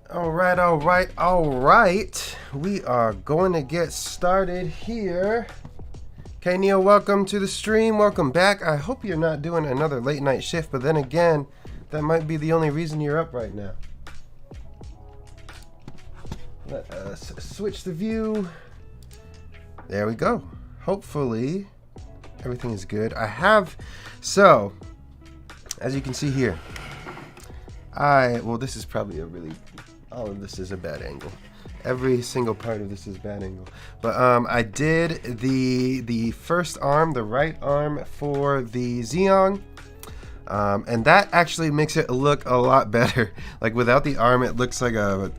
All right. We are going to get started here. Okay, Neil, welcome to the stream. Welcome back. I hope you're not doing another late night shift, but then again, that might be the only reason you're up right now. Let us switch the view. There we go. Hopefully, everything is good. So, as you can see here, this is probably all of this is a bad angle. Every single part of this is bad angle. But I did the first arm, the right arm for the Zeong. And that actually makes it look a lot better. Like without the arm, it looks like I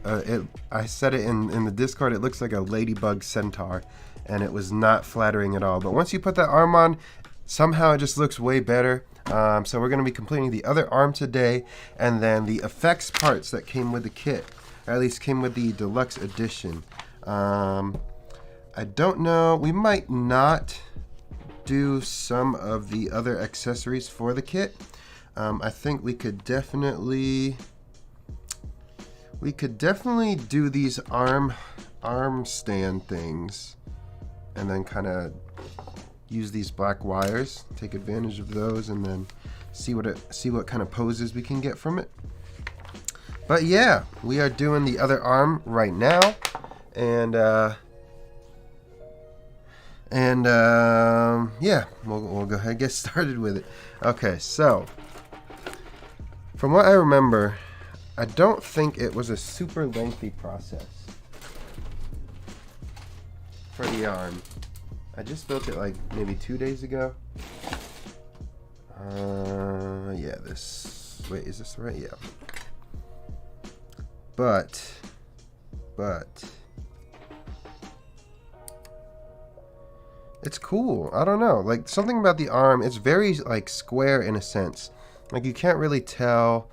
said it in the Discord, it looks like a ladybug centaur. And it was not flattering at all. But once you put that arm on, somehow it just looks way better. So we're going to be completing the other arm today. And then the effects parts that came with the kit. Or at least came with the Deluxe edition. I don't know. We might not do some of the other accessories for the kit. I think we could definitely do these arm stand things, and then kind of use these black wires, take advantage of those, and then see what kind of poses we can get from it. But yeah, we are doing the other arm right now, and yeah, we'll go ahead and get started with it. Okay, so from what I remember, I don't think it was a super lengthy process for the arm. I just built it like maybe 2 days ago. Yeah, wait, is this right? Yeah. But it's cool. I don't know. Like something about the arm, it's very like square in a sense. Like you can't really tell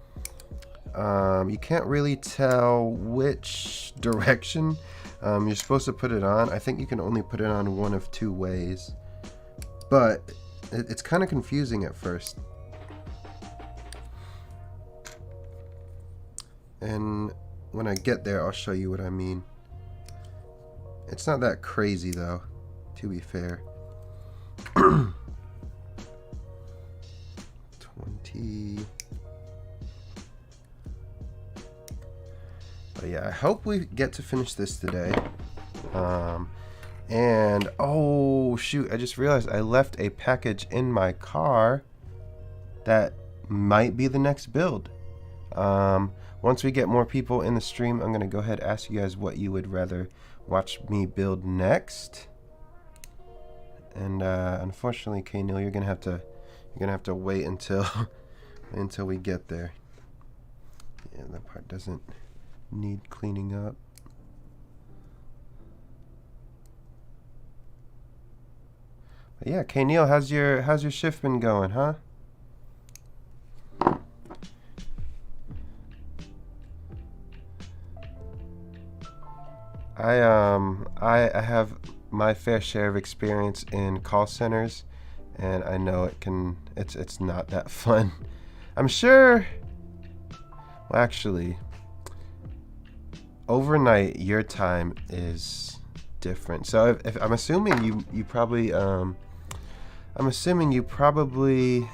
which direction you're supposed to put it on. I think you can only put it on one of two ways. But it's kind of confusing at first. And when I get there, I'll show you what I mean. It's not that crazy though, to be fair. 20. But yeah, I hope we get to finish this today. And oh shoot, I just realized I left a package in my car that might be the next build. Once we get more people in the stream, I'm gonna go ahead and ask you guys what you would rather watch me build next. And unfortunately, K-Neil, you're gonna have to wait until until we get there. Yeah, that part doesn't need cleaning up. But yeah, K-Neil, how's your shift been going, huh? I have my fair share of experience in call centers, and I know it's not that fun. I'm sure. Well, actually, overnight your time is different. So if I'm assuming you probably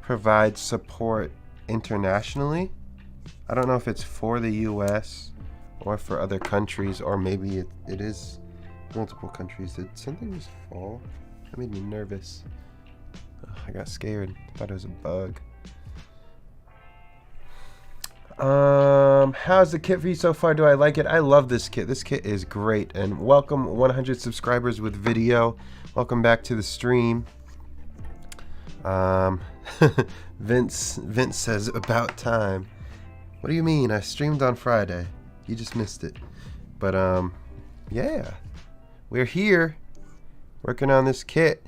provide support internationally. I don't know if it's for the US or for other countries, or maybe it is multiple countries. Did something just fall? That made me nervous. Ugh, I got scared. I thought it was a bug. How's the kit for you so far? Do I like it? I love this kit. This kit is great. And welcome 100 subscribers with video. Welcome back to the stream. Vince says about time. What do you mean? I streamed on Friday. You just missed it. But yeah, we're here working on this kit,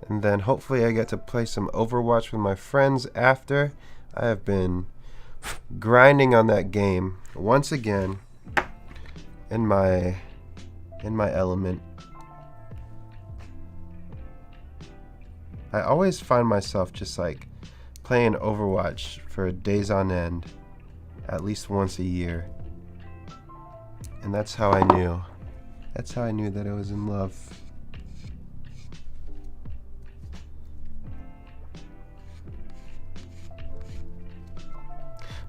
and then hopefully I get to play some Overwatch with my friends after. I have been grinding on that game once again in my element. I always find myself just like playing Overwatch for days on end, at least once a year. And that's how I knew. That's how I knew that I was in love.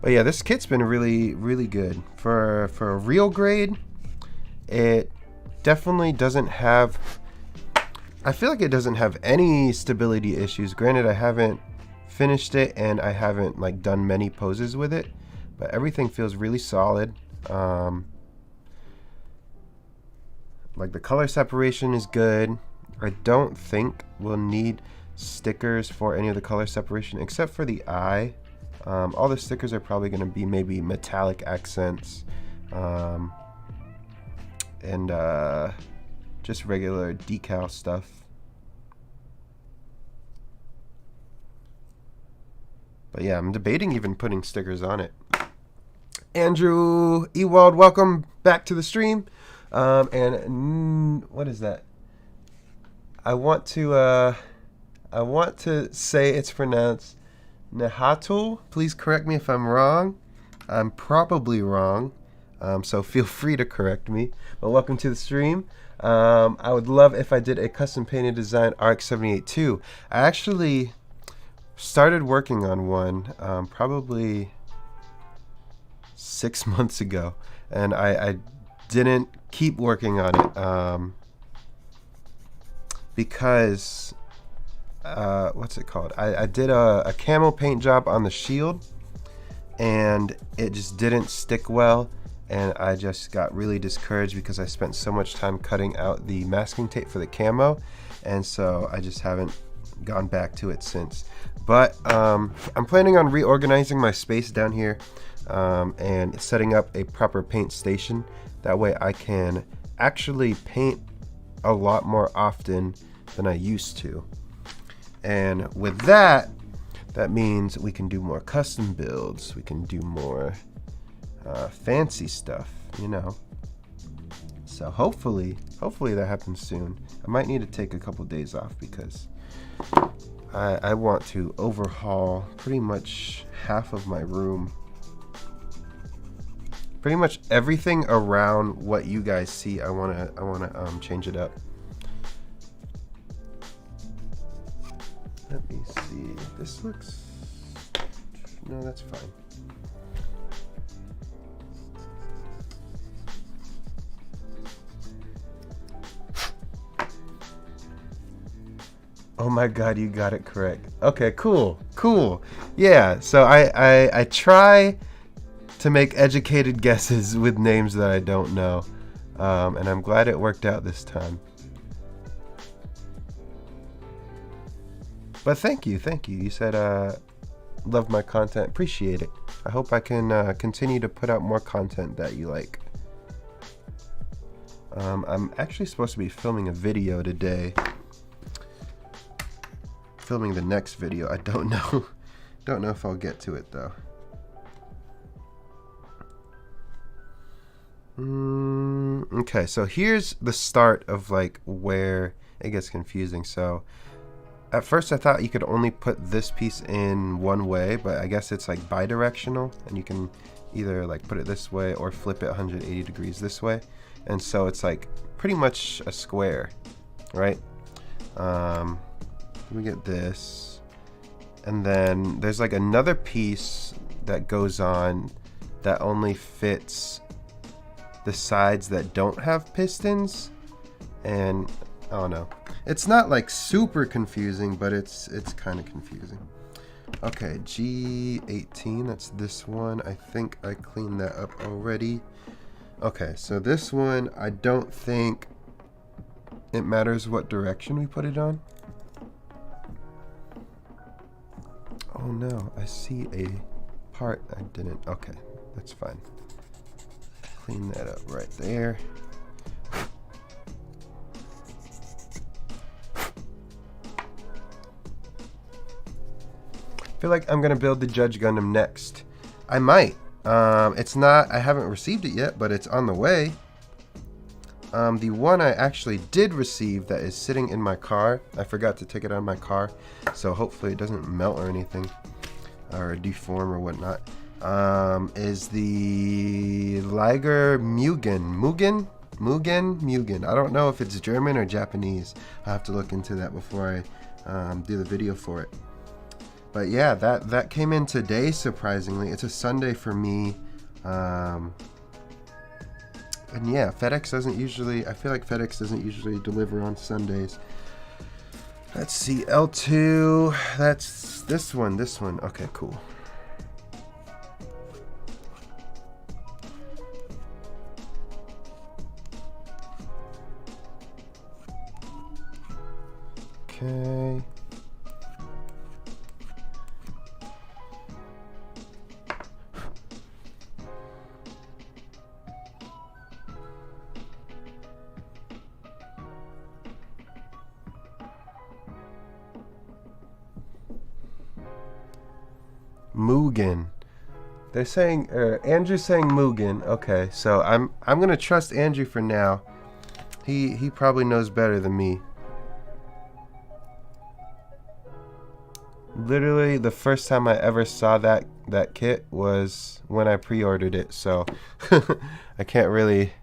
But yeah, this kit's been really, really good. For a real grade, it definitely doesn't have... I feel like it doesn't have any stability issues. Granted, I haven't finished it and I haven't like done many poses with it, but everything feels really solid. Like the color separation is good. I don't think we'll need stickers for any of the color separation except for the eye. All the stickers are probably going to be maybe metallic accents and just regular decal stuff. But yeah, I'm debating even putting stickers on it. Andrew Ewald, welcome back to the stream. And what is that? I want to say it's pronounced Nahatul. Please correct me if I'm wrong. I'm probably wrong. So feel free to correct me. But welcome to the stream. I would love if I did a custom painted design RX-78 too. I actually started working on one probably 6 months ago, and I didn't keep working on it because what's it called? I did a camo paint job on the shield and it just didn't stick well, and I just got really discouraged because I spent so much time cutting out the masking tape for the camo, and so I just haven't gone back to it since. But I'm planning on reorganizing my space down here and setting up a proper paint station. That way I can actually paint a lot more often than I used to. And with that, that means we can do more custom builds. We can do more fancy stuff, you know. So hopefully that happens soon. I might need to take a couple days off because I want to overhaul pretty much half of my room. Pretty much everything around what you guys see, I wanna change it up. Let me see. This looks... No, that's fine. Oh my god, you got it correct. Okay, cool. Yeah, so I try to make educated guesses with names that I don't know. And I'm glad it worked out this time. But thank you. You said love my content. Appreciate it. I hope I can continue to put out more content that you like. I'm actually supposed to be filming a video today. Filming the next video. I don't know. Don't know if I'll get to it though. Okay, so here's the start of like where it gets confusing. So at first I thought you could only put this piece in one way, but I guess it's like bidirectional, and you can either like put it this way or flip it 180 degrees this way, and so it's like pretty much a square, right? We get this, and then there's like another piece that goes on that only fits the sides that don't have pistons, and I don't know. It's not like super confusing, but it's kind of confusing. Okay, G18, that's this one. I think I cleaned that up already. Okay, so this one, I don't think it matters what direction we put it on. Oh no, I see a part I didn't. Okay, that's fine. Clean that up right there. I feel like I'm gonna build the Judge Gundam next. I might. It's not, I haven't received it yet, but it's on the way. The one I actually did receive that is sitting in my car, I forgot to take it out of my car, so hopefully it doesn't melt or anything, or deform or whatnot. is the Liger Mugen. I don't know if it's German or Japanese. I have to look into that before I do the video for it. But yeah, that came in today, surprisingly. It's a Sunday for me. And yeah, FedEx doesn't usually, I feel like FedEx doesn't usually deliver on Sundays. Let's see, L2, that's this one. Okay, cool. Okay. Mugen. They're saying, Andrew's saying Mugen. Okay, so I'm gonna trust Andrew for now. He probably knows better than me. Literally, the first time I ever saw that kit was when I pre-ordered it, so I can't really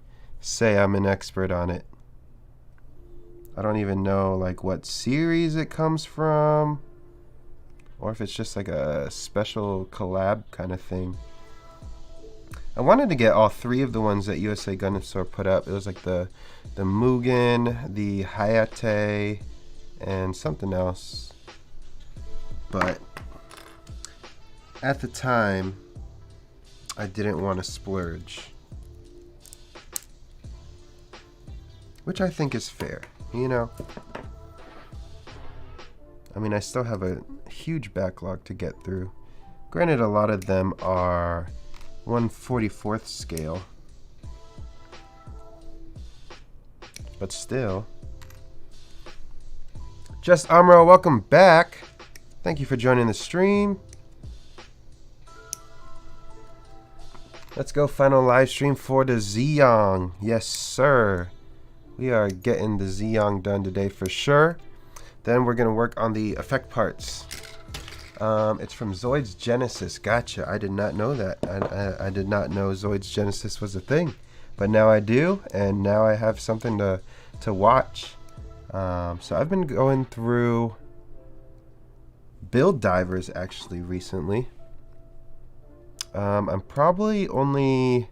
say I'm an expert on it. I don't even know like what series it comes from, or if it's just like a special collab kind of thing. I wanted to get all three of the ones that USA Gundam Store put up. It was like the Mugen, the Hayate, and something else. But at the time, I didn't want to splurge, which I think is fair, you know. I mean, I still have a huge backlog to get through. Granted, a lot of them are 1/44th scale, but still. Just Amro, welcome back. Thank you for joining the stream. Let's go final live stream for the Zeong. Yes, sir. We are getting the Zeong done today for sure. Then we're going to work on the effect parts. It's from Zoid's Genesis. Gotcha. I did not know that. I did not know Zoid's Genesis was a thing. But now I do, and now I have something to watch. So I've been going through Build Divers actually recently. I'm probably only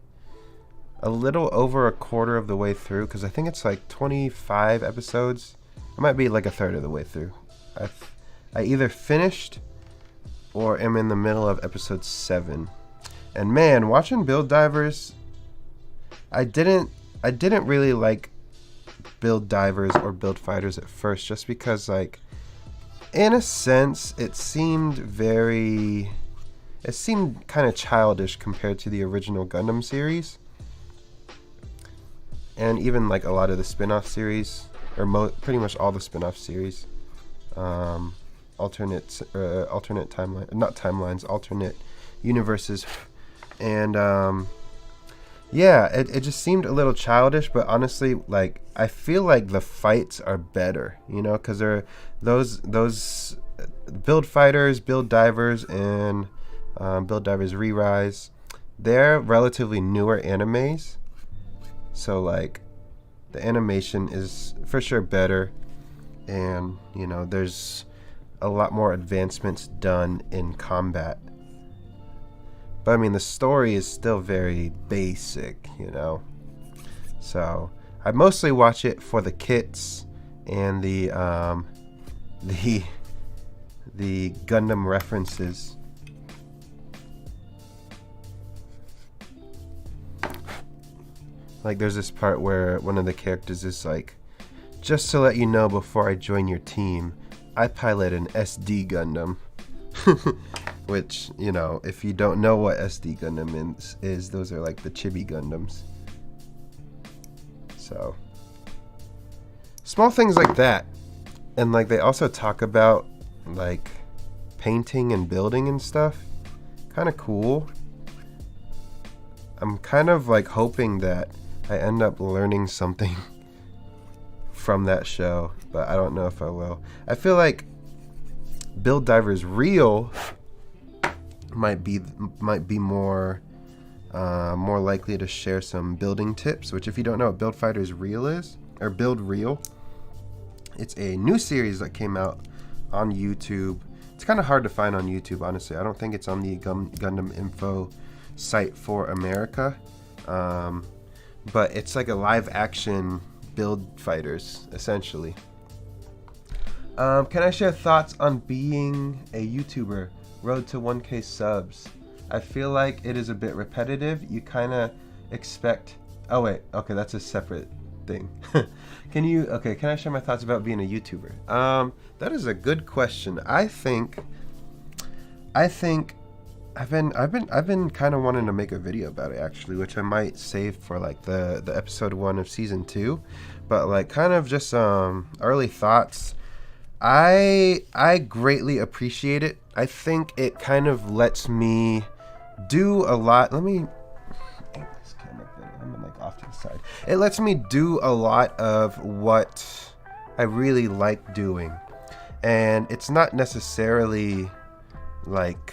a little over a quarter of the way through, because I think it's like 25 episodes. I might be like a third of the way through. I either finished or am in the middle of episode 7. And man, watching Build Divers, I didn't really like Build Divers or Build Fighters at first, just because like in a sense it seemed kind of childish compared to the original Gundam series, and even like a lot of the spin-off series, or pretty much all the spin-off series, alternate timeline, not timelines, alternate universes, and yeah, it just seemed a little childish. But honestly, like I feel like the fights are better, you know, because they're those Build Fighters, Build Divers, and Build Divers Re-Rise, they're relatively newer animes, so like the animation is for sure better, and you know there's a lot more advancements done in combat. But I mean the story is still very basic, you know. So I mostly watch it for the kits and the Gundam references. Like there's this part where one of the characters is like, just to let you know before I join your team, I pilot an SD Gundam. Which, you know, if you don't know what SD Gundam is, those are like the Chibi Gundams. So, small things like that. And like they also talk about like painting and building and stuff. Kind of cool. I'm kind of like hoping that I end up learning something from that show, but I don't know if I will. I feel like Build Divers Real might be more more likely to share some building tips. Which, if you don't know what Build Fighters Real is, or Build Real, it's a new series that came out on YouTube. It's kind of hard to find on YouTube, honestly. I don't think it's on the Gundam Info site for America, but it's like a live action Build Fighters, essentially. Can I share thoughts on being a YouTuber? Road to 1K subs. I feel like it is a bit repetitive. You kind of expect... Oh wait, okay, that's a separate thing. Can I share my thoughts about being a YouTuber? That is a good question. I think I've been kind of wanting to make a video about it, actually, which I might save for like the episode 1 of season 2. But like, kind of just early thoughts. I greatly appreciate it. I think it kind of lets me do a lot. Let me aim this camera thing. I'm like off to the side. It lets me do a lot of what I really like doing, and it's not necessarily like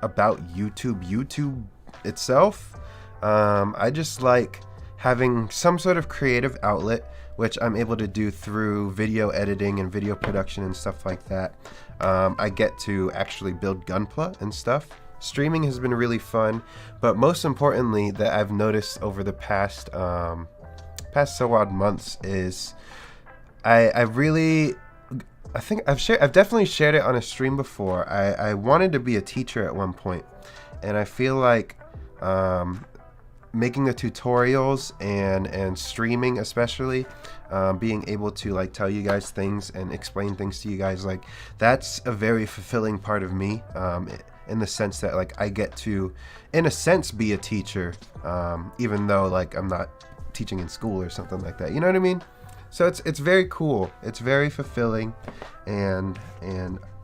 about YouTube itself. I just like having some sort of creative outlet, which I'm able to do through video editing and video production and stuff like that. I get to actually build Gunpla and stuff. Streaming has been really fun, but most importantly that I've noticed over the past so odd months is I think I've definitely shared it on a stream before. I wanted to be a teacher at one point, and I feel like making the tutorials and streaming, especially being able to like tell you guys things and explain things to you guys, like that's a very fulfilling part of me, in the sense that like I get to, in a sense, be a teacher, even though like I'm not teaching in school or something like that, you know what I mean? So it's very cool, it's very fulfilling, and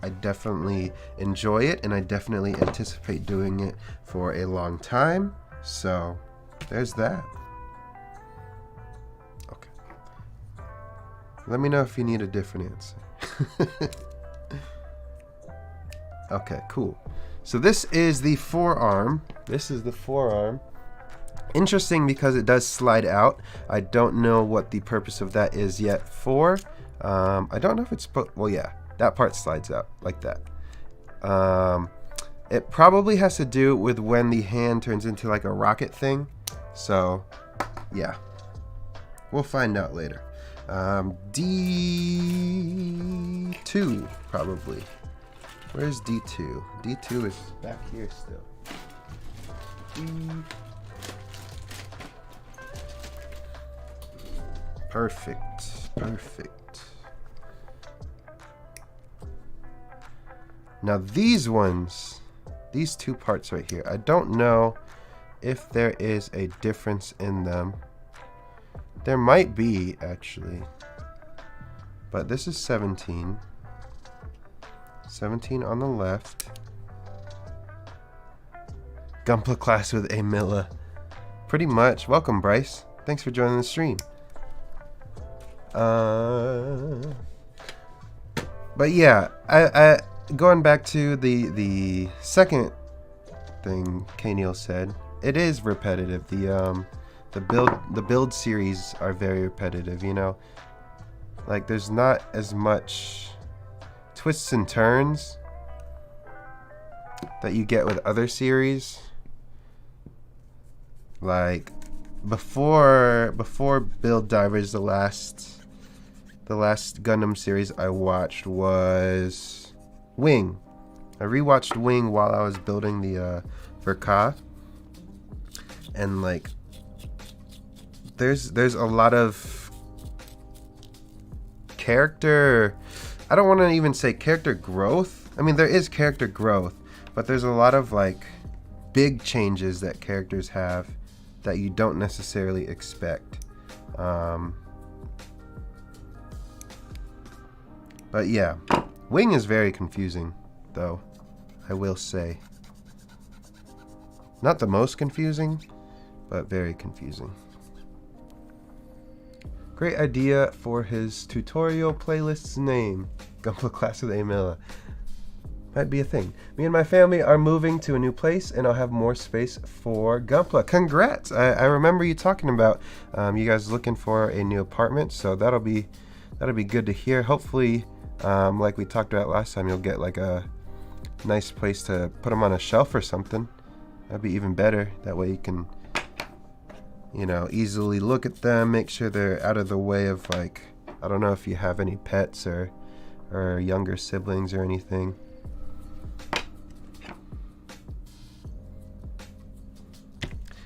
I definitely enjoy it, and I definitely anticipate doing it for a long time. So there's that. Okay. Let me know if you need a different answer. Okay, cool. So this is the forearm. Interesting because it does slide out. I don't know what the purpose of that is yet for. I don't know if it's... Well, yeah. That part slides out like that. It probably has to do with when the hand turns into like a rocket thing. So, yeah. We'll find out later. D2, probably. Where's D2? D2 is back here still. Perfect. Now these ones, these two parts right here, I don't know if there is a difference in them. There might be, actually. But this is 17. 17 on the left. Gunpla class with a Milla. Pretty much. Welcome, Bryce. Thanks for joining the stream. But yeah, I going back to the second thing K-Neil said, it is repetitive. The build series are very repetitive, you know? Like there's not as much twists and turns that you get with other series. Like before Build Divers, the last Gundam series I watched was Wing. I rewatched Wing while I was building the Verka, and like there's a lot of character, I don't want to even say character growth. I mean, there is character growth, but there's a lot of like big changes that characters have that you don't necessarily expect. But yeah, Wing is very confusing, though, I will say. Not the most confusing, but very confusing. Great idea for his tutorial playlist's name, Gunpla Class with Amilla. Might be a thing. Me and my family are moving to a new place, and I'll have more space for Gunpla. Congrats! I remember you talking about you guys looking for a new apartment, so that'll be good to hear. Hopefully, like we talked about last time, you'll get like a nice place to put them on a shelf or something. That'd be even better. That way you can, you know, easily look at them, make sure they're out of the way of, like, I don't know if you have any pets or younger siblings or anything.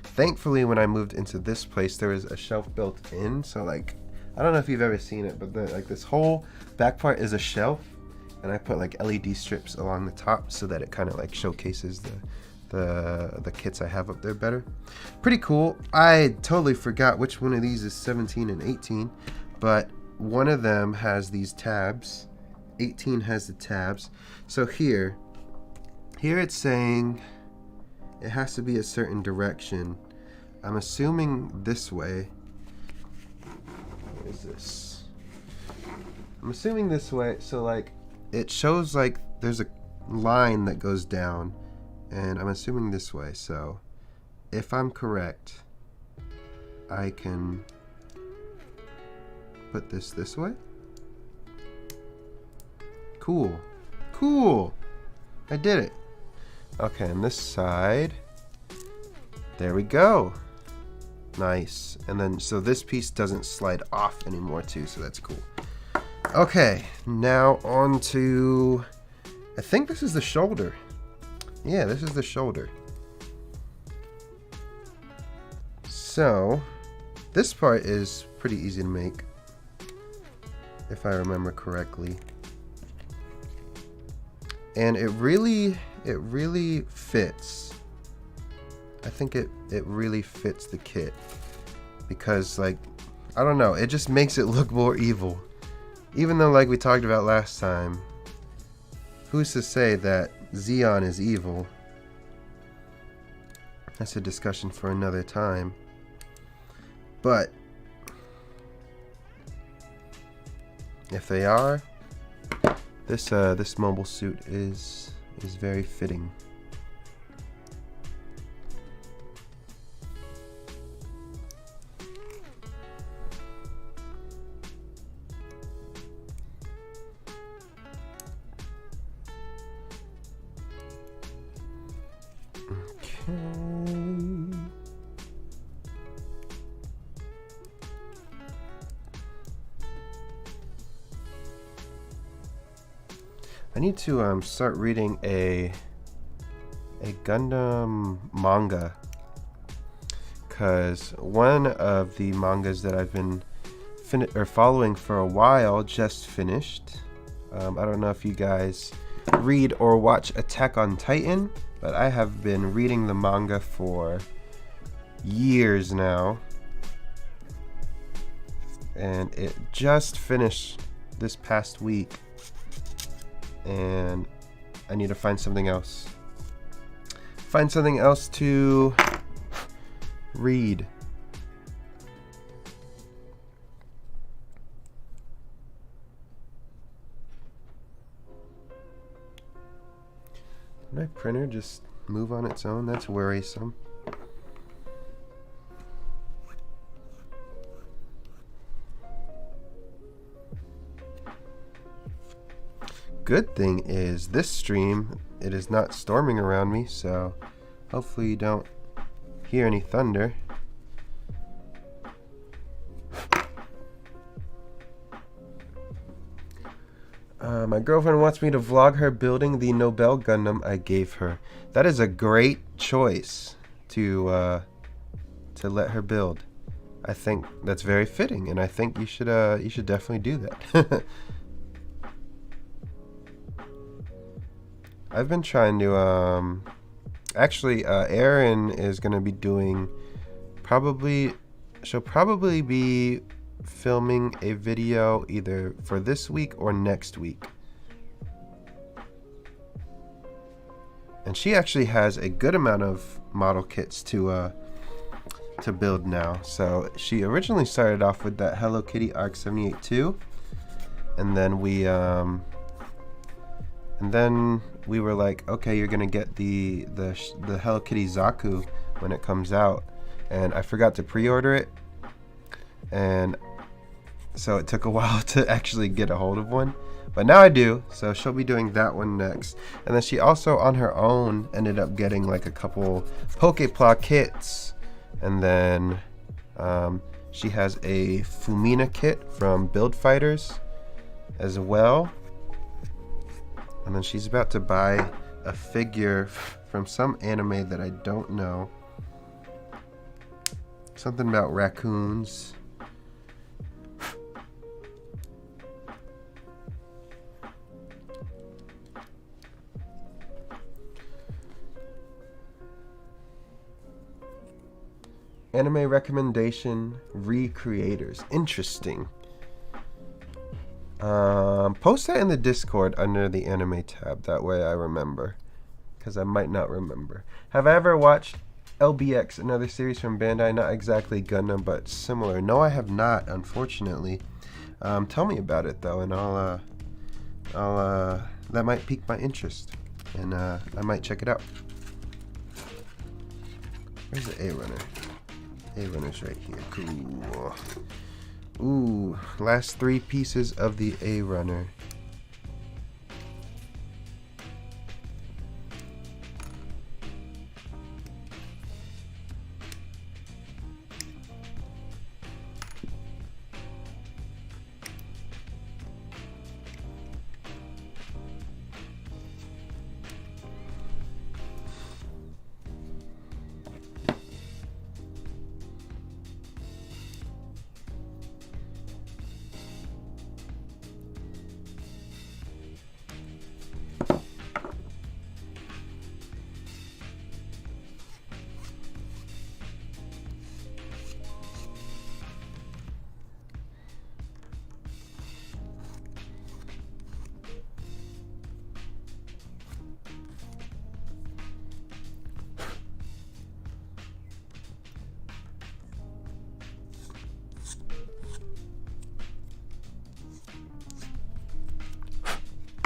Thankfully, when I moved into this place, there was a shelf built in, so like, I don't know if you've ever seen it, but like this whole back part is a shelf, and I put like LED strips along the top so that it kind of like showcases the kits I have up there better. Pretty cool. I totally forgot which one of these is 17 and 18, but one of them has these tabs. 18 has the tabs. So here it's saying it has to be a certain direction. I'm assuming this way. What is this? I'm assuming this way. So like it shows like there's a line that goes down, and I'm assuming this way. So if I'm correct, I can put this way. Cool. I did it. Okay, and this side. There we go. Nice. And then, so this piece doesn't slide off anymore too, so that's cool. Okay, now on to, I think this is the shoulder. Yeah, this is the shoulder. So, this part is pretty easy to make, if I remember correctly. And it really fits. I think it really fits the kit, because like, I don't know, it just makes it look more evil. Even though, like we talked about last time, who's to say that Zeong is evil? That's a discussion for another time. But if they are, this mobile suit is very fitting. I need to start reading a Gundam manga, because one of the mangas that I've been following for a while just finished. I don't know if you guys read or watch Attack on Titan, but I have been reading the manga for years now, and it just finished this past week, and I need to find something else. Find something else to read. Did my printer just move on its own? That's worrisome. Good thing is this stream, it is not storming around me, so hopefully you don't hear any thunder. My girlfriend wants me to vlog her building the Nobel Gundam I gave her. That is a great choice to let her build. I think that's very fitting, and I think you should definitely do that. I've been trying to actually Erin is gonna be doing she'll probably be filming a video either for this week or next week. And she actually has a good amount of model kits to build now. So she originally started off with that Hello Kitty ARC 78-2, and then we And then we were like, okay, you're gonna get the Hello Kitty Zaku when it comes out, and I forgot to pre-order it, and so it took a while to actually get a hold of one. But now I do, so she'll be doing that one next. And then she also, on her own, ended up getting like a couple Poképla kits. And then she has a Fumina kit from Build Fighters as well. And then she's about to buy a figure from some anime that I don't know. Something about raccoons. Anime recommendation recreators. Interesting. Post that in the Discord under the anime tab. That way I remember. Because I might not remember. Have I ever watched LBX, another series from Bandai? Not exactly Gundam, but similar. No, I have not, unfortunately. Tell me about it, though, and I'll that might pique my interest. And I might check it out. Where's the A-Runner? A-Runner's right here. Cool. Ooh, last 3 pieces of the A-Runner.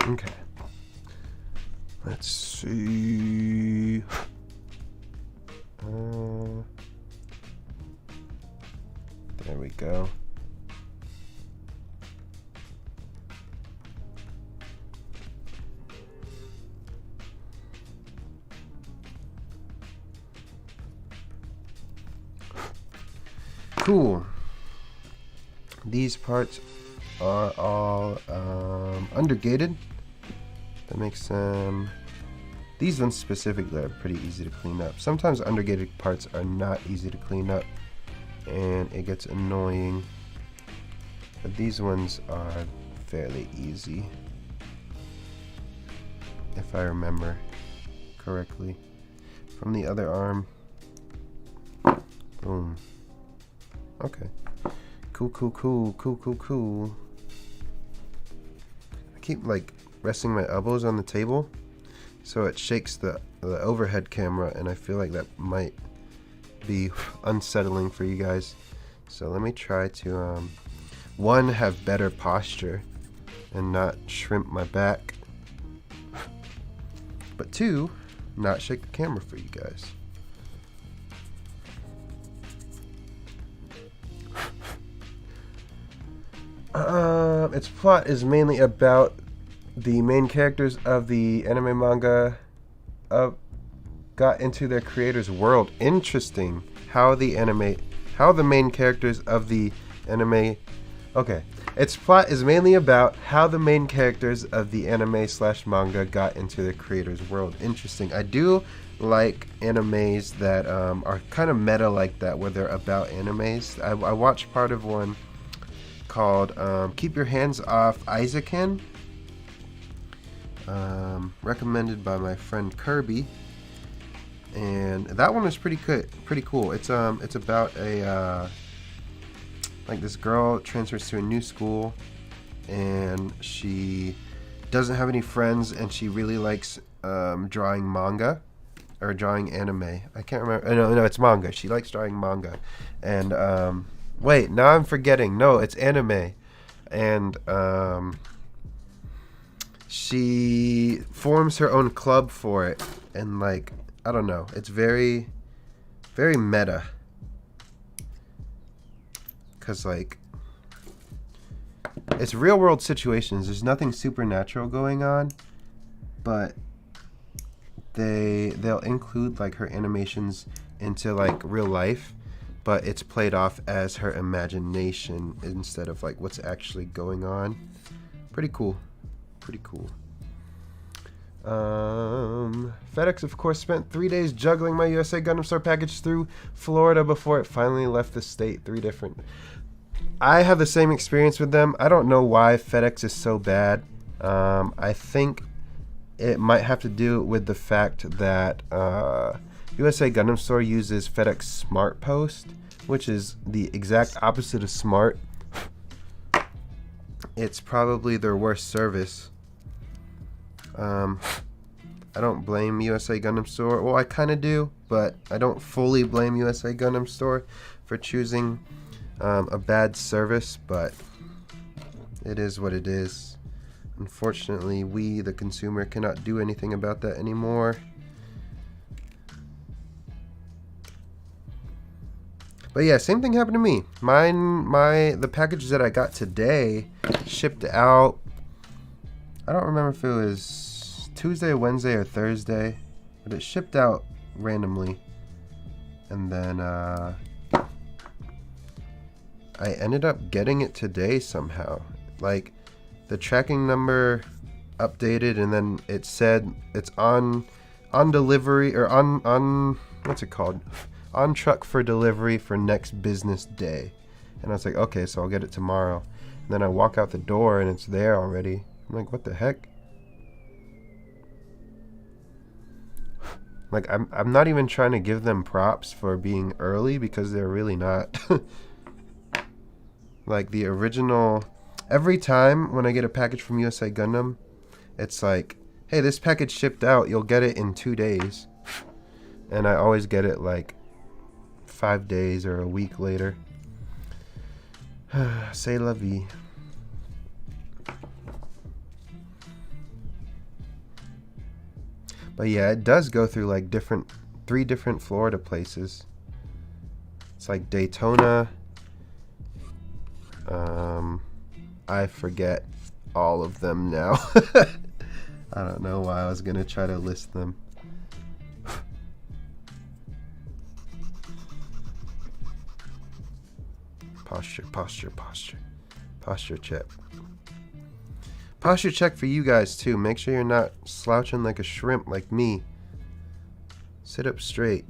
Okay. Let's see. There we go. Cool. These parts are all undergated. That makes them, these ones specifically are pretty easy to clean up. Sometimes undergated parts are not easy to clean up and it gets annoying, but these ones are fairly easy if I remember correctly. From the other arm, boom. Okay, cool. I keep like resting my elbows on the table so it shakes the overhead camera, and I feel like that might be unsettling for you guys. So let me try to one, have better posture and not shrimp my back, but 2, not shake the camera for you guys. Its plot is mainly about the main characters of the anime manga got into their creator's world. Interesting. How the main characters of the anime. Okay. Its plot is mainly about how the main characters of the anime/manga got into their creator's world. Interesting. I do like animes that are kind of meta like that, where they're about animes. I watched part of one called Keep Your Hands Off Isaacin, recommended by my friend Kirby, and that one was pretty cool. It's about a like this girl transfers to a new school and she doesn't have any friends, and she really likes drawing manga or drawing anime. I can't remember. No, it's manga. She likes drawing manga, and wait, now I'm forgetting. No, it's anime. And she forms her own club for it, and like, I don't know, it's very, very meta. Because like, it's real world situations. There's nothing supernatural going on, but they'll include like her animations into like real life, but it's played off as her imagination instead of like what's actually going on. Pretty cool. Pretty cool. FedEx, of course, spent 3 days juggling my USA Gundam Store package through Florida before it finally left the state. 3 different. I have the same experience with them. I don't know why FedEx is so bad. I think it might have to do with the fact that USA Gundam Store uses FedEx Smart Post, which is the exact opposite of smart. It's probably their worst service. I don't blame USA Gundam Store. Well, I kind of do, but I don't fully blame USA Gundam Store for choosing a bad service, but it is what it is. Unfortunately, we, the consumer, cannot do anything about that anymore. But yeah, same thing happened to me. The package that I got today shipped out. I don't remember if it was Tuesday, Wednesday, or Thursday, but it shipped out randomly. And then I ended up getting it today somehow. Like, the tracking number updated, and then it said it's on delivery, or on what's it called? On truck for delivery for next business day. And I was like, okay, so I'll get it tomorrow. And then I walk out the door and it's there already. I'm like, what the heck? Like, I'm not even trying to give them props for being early, because they're really not. Like, the original, every time when I get a package from USA Gundam, it's like, hey, this package shipped out, you'll get it in 2 days. And I always get it like 5 days or a week later. C'est la vie. But yeah, it does go through like 3 different Florida places. It's like Daytona. I forget all of them now. I don't know why I was gonna try to list them. Posture check. Posture check for you guys too. Make sure you're not slouching like a shrimp like me. Sit up straight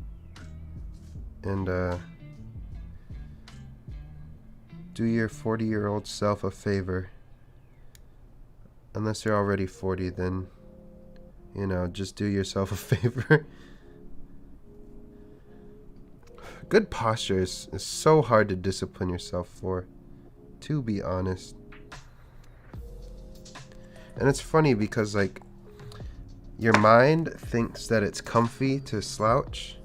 and do your 40-year-old self a favor. Unless you're already 40, then, you know, just do yourself a favor. Good posture is so hard to discipline yourself for, to be honest. And it's funny because, like, your mind thinks that it's comfy to slouch,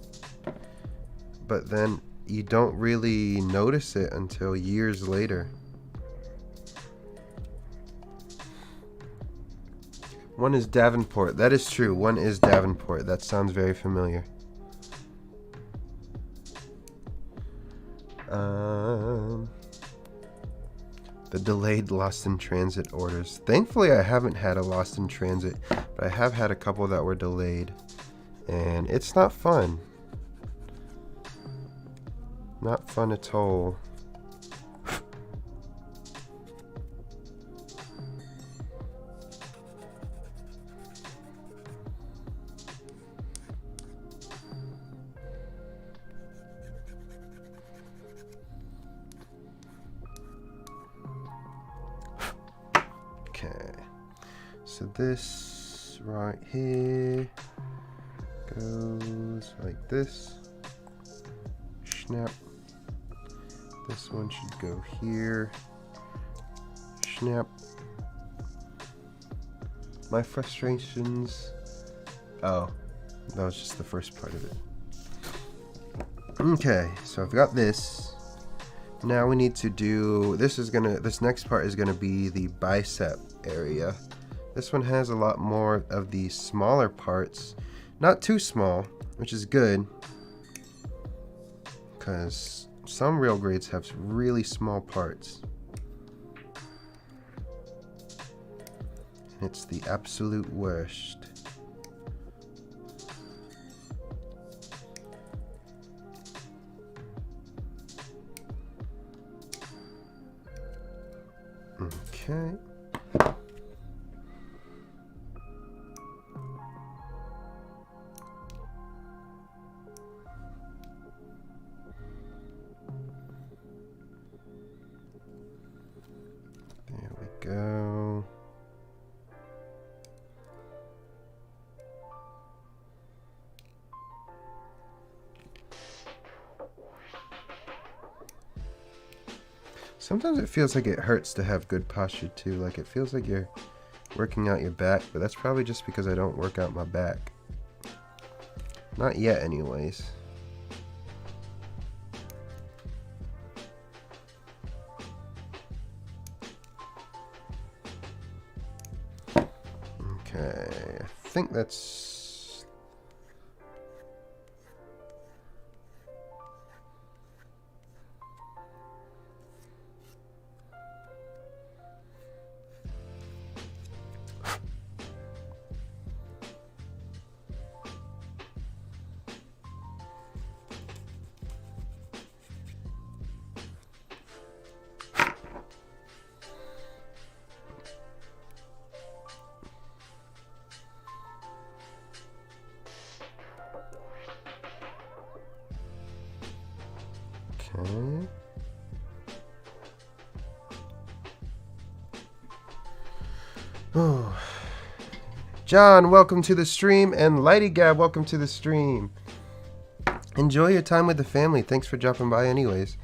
but then you don't really notice it until years later. One is Davenport. That is true. One is Davenport. That sounds very familiar. The delayed lost in transit orders. Thankfully, I haven't had a lost in transit, but I have had a couple that were delayed, and it's not fun. Not fun at all. Okay, so this right here goes like this. Snap. This one should go here. Snap. My frustrations. Oh, that was just the first part of it. Okay, so I've got this. Now we need to do, this next part is gonna be the bicep area. This one has a lot more of the smaller parts. Not too small, which is good. Because some rail grades have really small parts. And it's the absolute worst. Okay. There we go. Sometimes it feels like it hurts to have good posture too. Like it feels like you're working out your back, but that's probably just because I don't work out my back. Not yet anyways. Okay, I think that's... Okay. Oh. John, welcome to the stream, and Lighty Gab, welcome to the stream. Enjoy your time with the family. Thanks for dropping by anyways.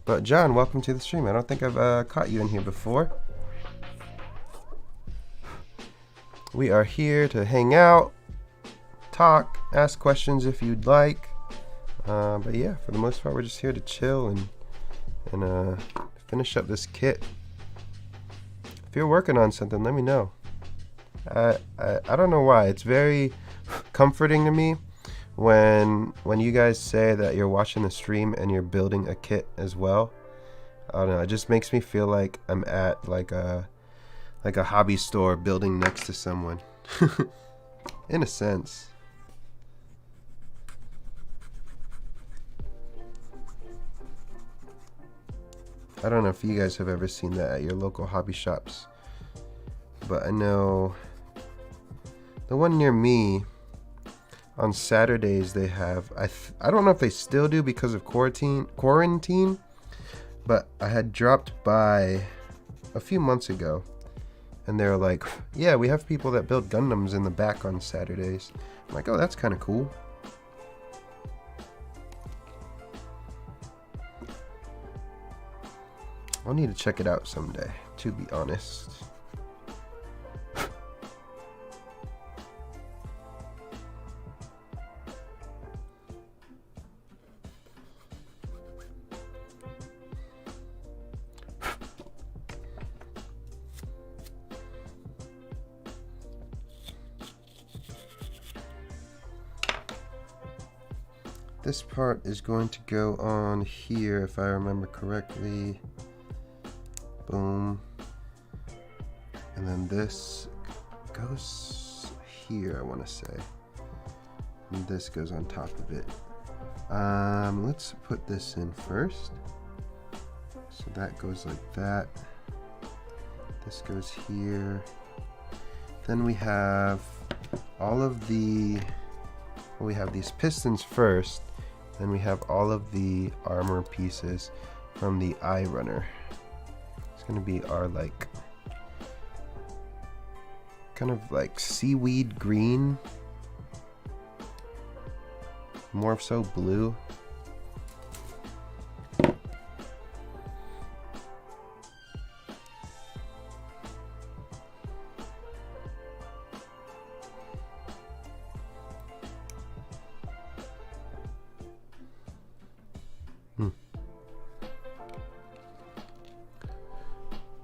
But John, welcome to the stream. I don't think I've caught you in here before. We are here to hang out, talk, ask questions if you'd like. But yeah, for the most part, we're just here to chill and finish up this kit. If you're working on something, let me know. I don't know why. It's very comforting to me when you guys say that you're watching the stream and you're building a kit as well. I don't know. It just makes me feel like I'm at like a hobby store building next to someone. In a sense. I don't know if you guys have ever seen that at your local hobby shops, but I know the one near me on Saturdays they have, I don't know if they still do because of quarantine, but I had dropped by a few months ago and they were like, yeah, we have people that build Gundams in the back on Saturdays. I'm like, oh, that's kind of cool. I'll need to check it out someday, to be honest. This part is going to go on here, if I remember correctly. Boom. And then this goes here, I want to say. And this goes on top of it. Let's put this in first. So that goes like that. This goes here. Then we have all of the, well, we have these pistons first. Then we have all of the armor pieces from the eye runner. It's gonna be our like kind of like seaweed green, more so blue.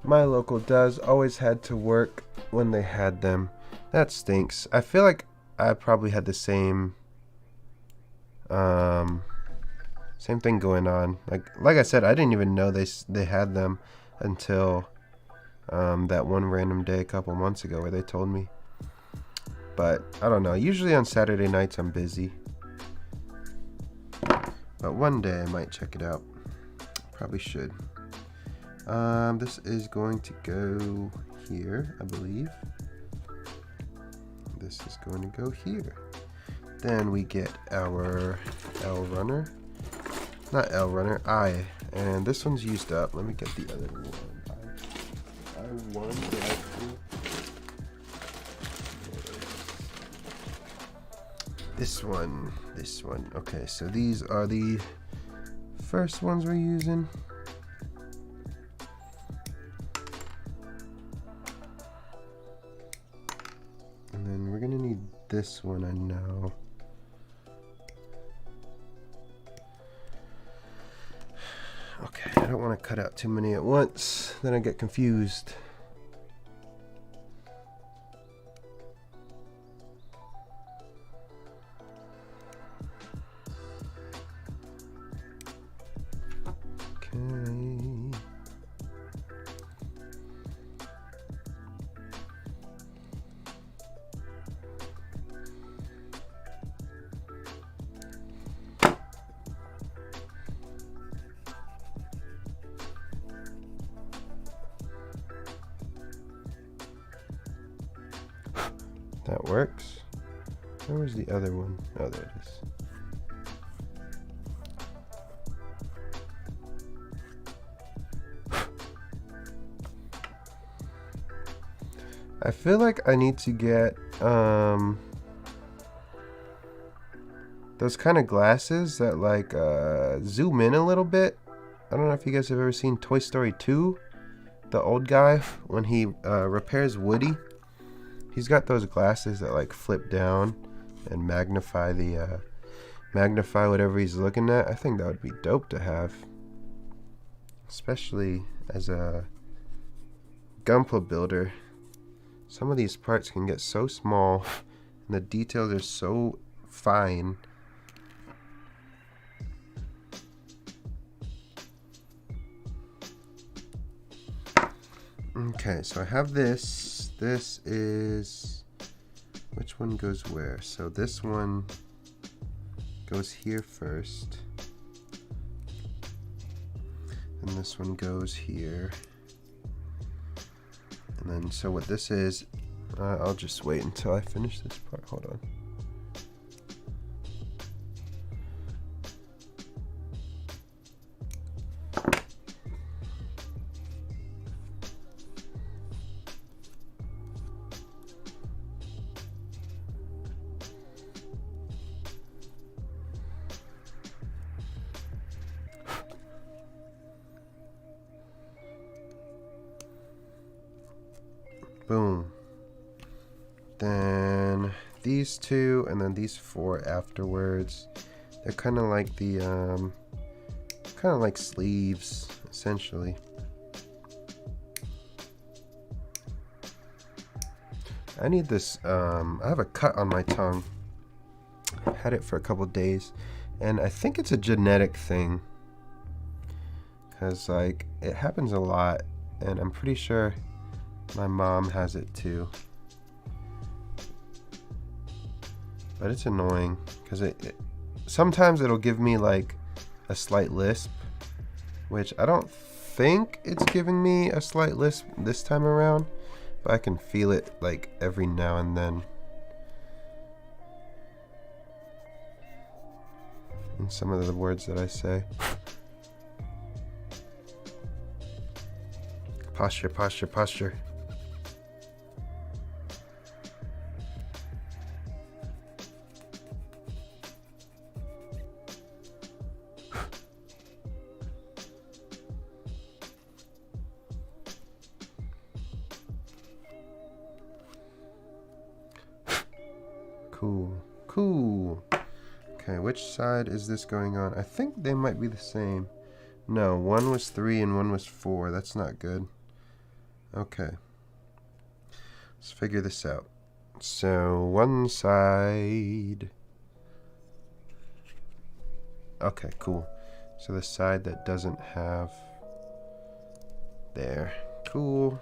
My local does always had to work when they had them. That stinks. I feel like I probably had the same same thing going on. Like I said, I didn't even know they had them until that one random day a couple months ago where they told me. But I don't know. Usually on Saturday nights I'm busy. But one day I might check it out. Probably should. This is going to go here, I believe. This is going to go here. Then we get our L runner. Not L runner, I. And this one's used up. Let me get the other one. I won. This one. Okay, so these are the first ones we're using. And then we're gonna need this one, I know. Okay, I don't want to cut out too many at once, then I get confused. That works. Where was the other one? Oh, there it is. I feel like I need to get those kind of glasses that like zoom in a little bit. I don't know if you guys have ever seen Toy Story 2, the old guy when he repairs Woody. He's got those glasses that like flip down and magnify the magnify whatever he's looking at. I think that would be dope to have, especially as a Gunpla builder. Some of these parts can get so small and the details are so fine. Okay, so I have this. This is, which one goes where? So this one goes here first. And this one goes here. And then, so what this is, I'll just wait until I finish this part. Hold on. Boom. Then these two, and then these four afterwards. They're kind of like the, kind of like sleeves, essentially. I need this, I have a cut on my tongue. I've had it for a couple days, and I think it's a genetic thing. Because, like, it happens a lot, and I'm pretty sure my mom has it too. But it's annoying because sometimes it'll give me like a slight lisp, which I don't think it's giving me a slight lisp this time around, but I can feel it like every now and then in some of the words that I say. Posture, posture, posture. Cool, cool. Okay, which side is this going on? I think they might be the same. No, one was 3 and one was 4. That's not good. Okay. Let's figure this out. So one side. Okay, cool. So the side that doesn't have there. Cool.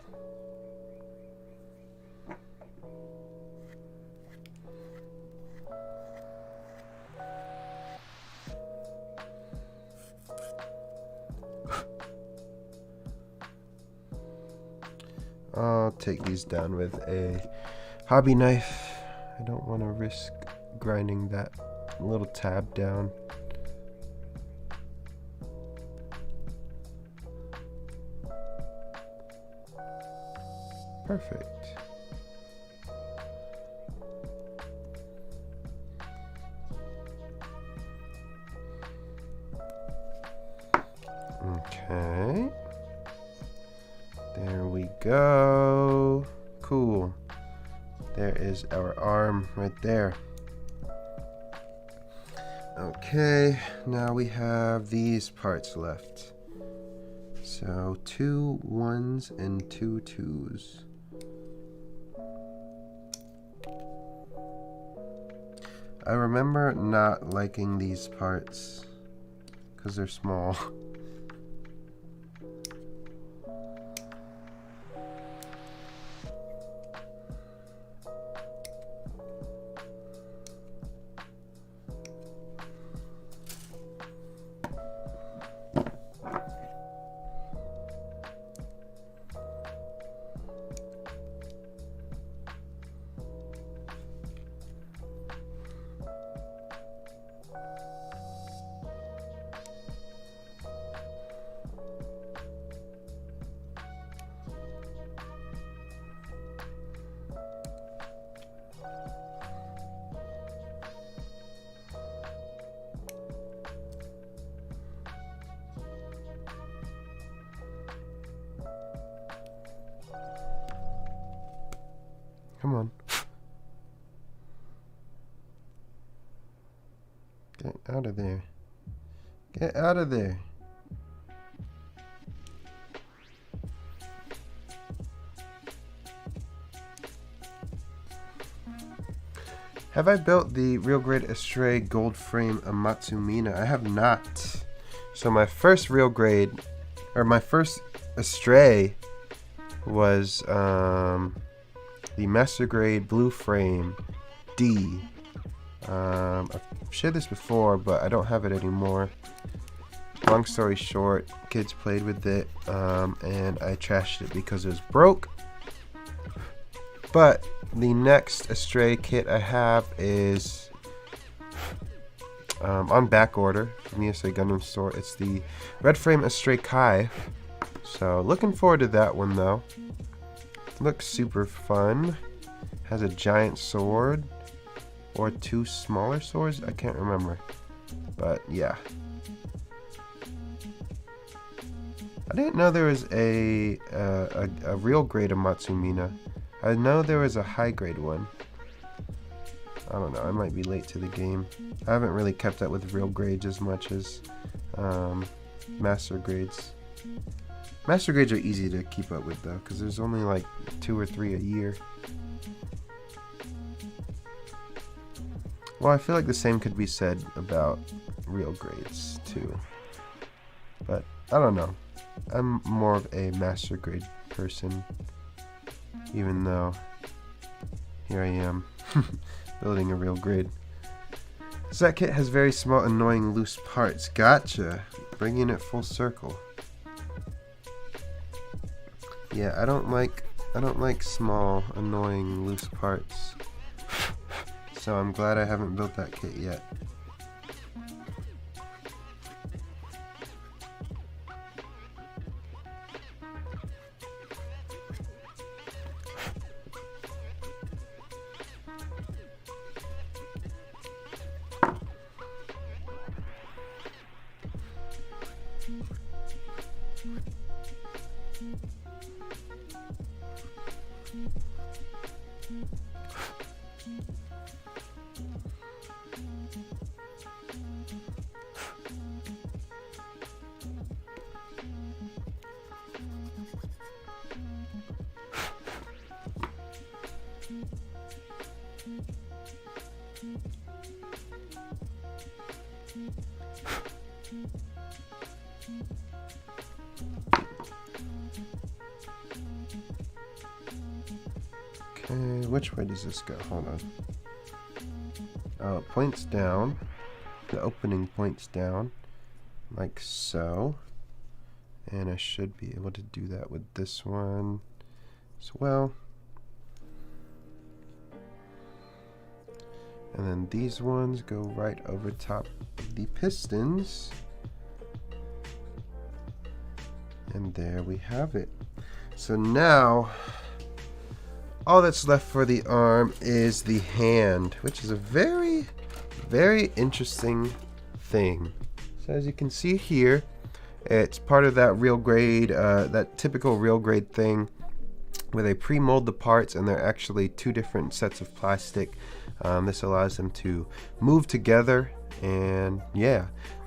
I'll take these down with a hobby knife. I don't want to risk grinding that little tab down. Perfect. Okay. There we go. Cool. There is our arm right there. Okay, now we have these parts left. So 2 1s and 2 2s. I remember not liking these parts because they're small. Come on. Get out of there. Get out of there. Have I built the Real Grade Astray Gold Frame Amatsumina? I have not. So my first Real Grade, or my first Astray was the Master Grade Blue Frame D. I've shared this before, but I don't have it anymore. Long story short, kids played with it, and I trashed it because it was broke. But the next Astray kit I have is on back order from the ESA Gundam store. It's the Red Frame Astray Kai. So looking forward to that one though. Looks super fun. Has a giant sword or 2 smaller swords. I can't remember, but yeah. I didn't know there was a real grade of Matsumina. I know there was a high grade one. I don't know. I might be late to the game. I haven't really kept up with real grades as much as master grades. Master grades are easy to keep up with though, because there's only like 2 or 3 a year. Well, I feel like the same could be said about real grades too. But I don't know. I'm more of a master grade person, even though here I am building a real grade. So that kit has very small, annoying, loose parts. Gotcha. Bringing it full circle. Yeah, I don't like small, annoying, loose parts. So I'm glad I haven't built that kit yet. Okay, which way does this go? Hold on. Oh, it points down. The opening points down, like so. And I should be able to do that with this one as well. And then these ones go right over top of the pistons. And there we have it. So now, all that's left for the arm is the hand, which is a very, very interesting thing. So as you can see here, it's part of that real grade, that typical real grade thing where they pre-mold the parts and they're actually two different sets of plastic. This allows them to move together, and yeah.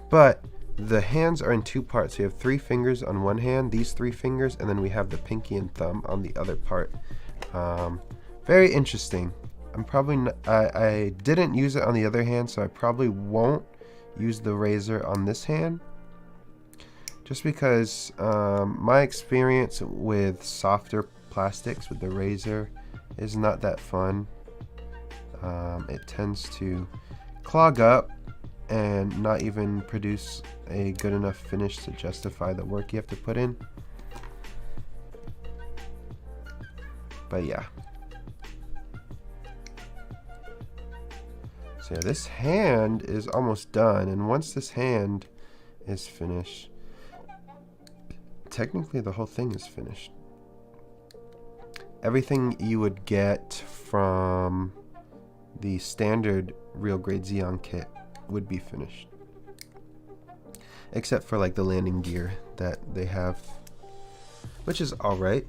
But the hands are in two parts. We have 3 fingers on one hand, these 3 fingers, and then we have the pinky and thumb on the other part. Very interesting. I'm probably I didn't use it on the other hand, so I probably won't use the razor on this hand, just because my experience with softer plastics with the razor is not that fun. It tends to clog up and not even produce a good enough finish to justify the work you have to put in. But yeah. So yeah, this hand is almost done, and once this hand is finished, technically the whole thing is finished. Everything you would get from the standard real grade Zeong kit would be finished, except for like the landing gear that they have, which is alright.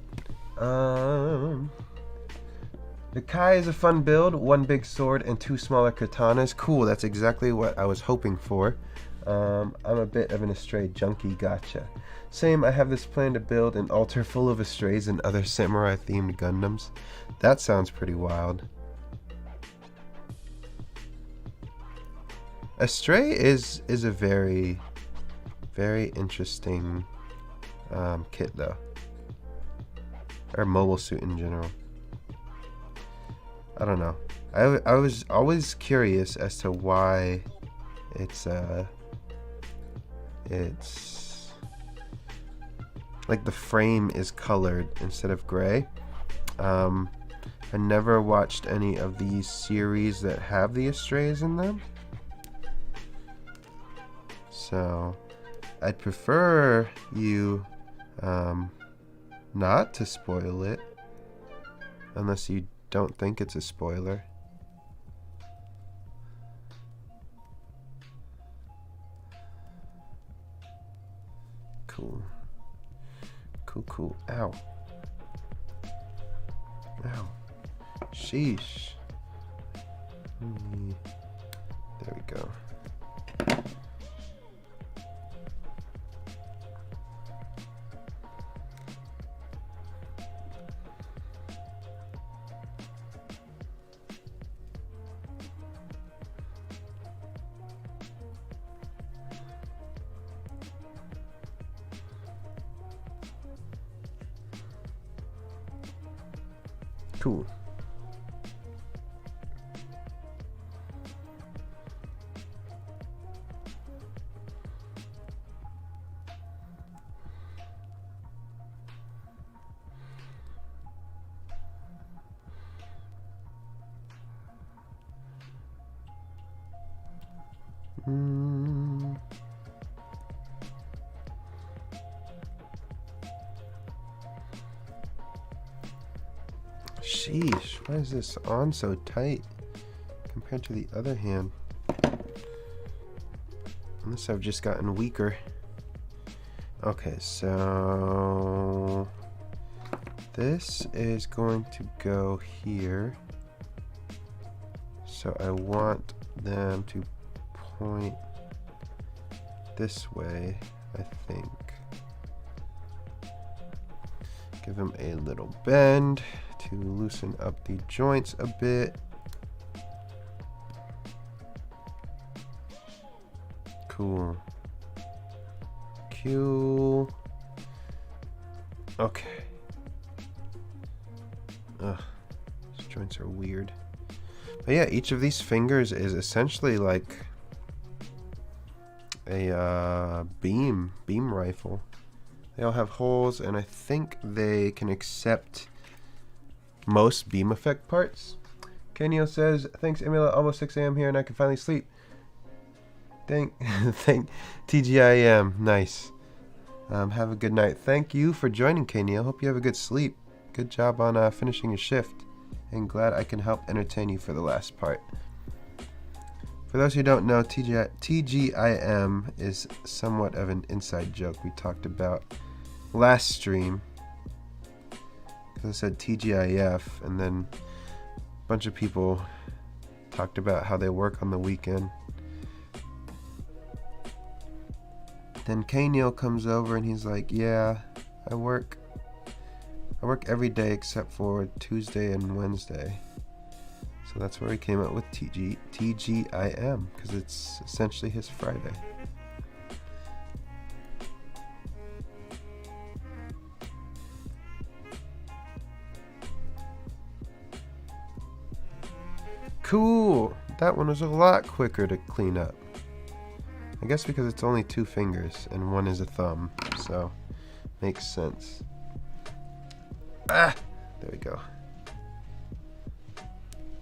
The Kai is a fun build, 1 big sword and 2 smaller katanas. Cool, that's exactly what I was hoping for. I'm a bit of an astray junkie, gotcha. Same, I have this plan to build an altar full of astrays and other samurai themed Gundams. That sounds pretty wild. Astray is a very, very interesting kit though. Or mobile suit in general. I don't know. I was always curious as to why it's like the frame is colored instead of gray. I never watched any of these series that have the astrays in them, so I'd prefer you not to spoil it unless you don't think it's a spoiler. Cool. Cool. Ow. Sheesh. There we go. Cool. Sheesh, why is this on so tight compared to the other hand? Unless I've just gotten weaker. Okay, so this is going to go here. So I want them to point this way, I think. Give them a little bend to loosen up the joints a bit. Cool. Q. Okay. Ugh. These joints are weird. But yeah, each of these fingers is essentially like a beam rifle. They all have holes, and I think they can accept most beam effect parts. Kenio says, thanks Emila, almost 6 a.m. here and I can finally sleep. Thank TGIM, nice. Have a good night. Thank you for joining, Kenio. Hope you have a good sleep. Good job on finishing your shift. And glad I can help entertain you for the last part. For those who don't know, TGIM is somewhat of an inside joke we talked about last stream. Because I said TGIF, and then a bunch of people talked about how they work on the weekend. Then Kaneo comes over and he's like, yeah, I work every day except for Tuesday and Wednesday. So that's where he came up with TGIM, because it's essentially his Friday. Cool! That one was a lot quicker to clean up. I guess because it's only 2 fingers and one is a thumb, so makes sense. Ah! There we go.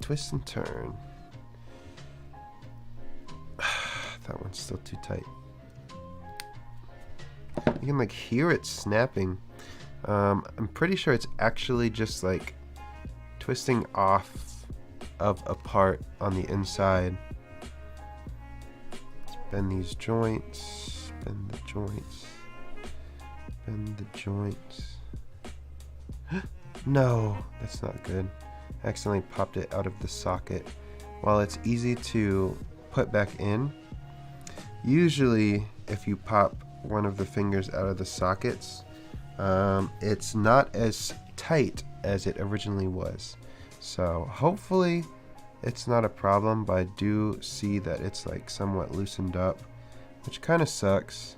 Twist and turn. That one's still too tight. You can like hear it snapping. I'm pretty sure it's actually just like twisting off of a part on the inside. Let's bend these joints. Bend the joints. Bend the joints. No, that's not good. I accidentally popped it out of the socket. While it's easy to put back in, usually if you pop one of the fingers out of the sockets, it's not as tight as it originally was. So hopefully it's not a problem, but I do see that it's like somewhat loosened up, which kind of sucks,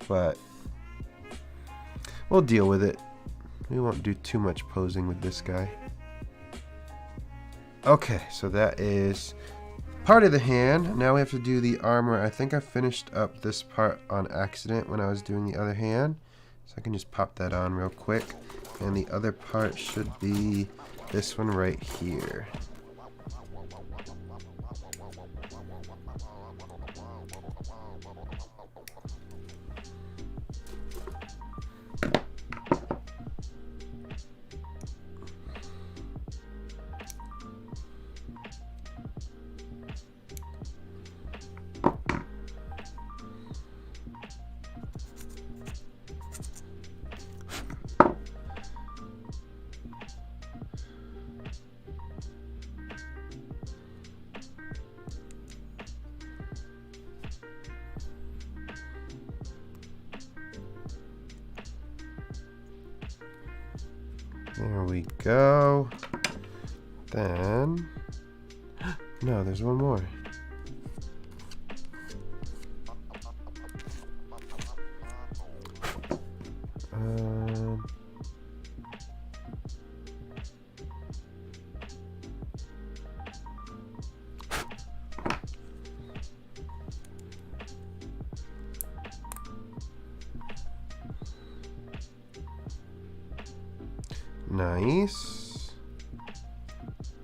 but we'll deal with it. We won't do too much posing with this guy. Okay, so that is part of the hand. Now we have to do the armor. I think I finished up this part on accident when I was doing the other hand, so I can just pop that on real quick. And the other part should be this one right here. There we go. Then, no, there's one more. Nice.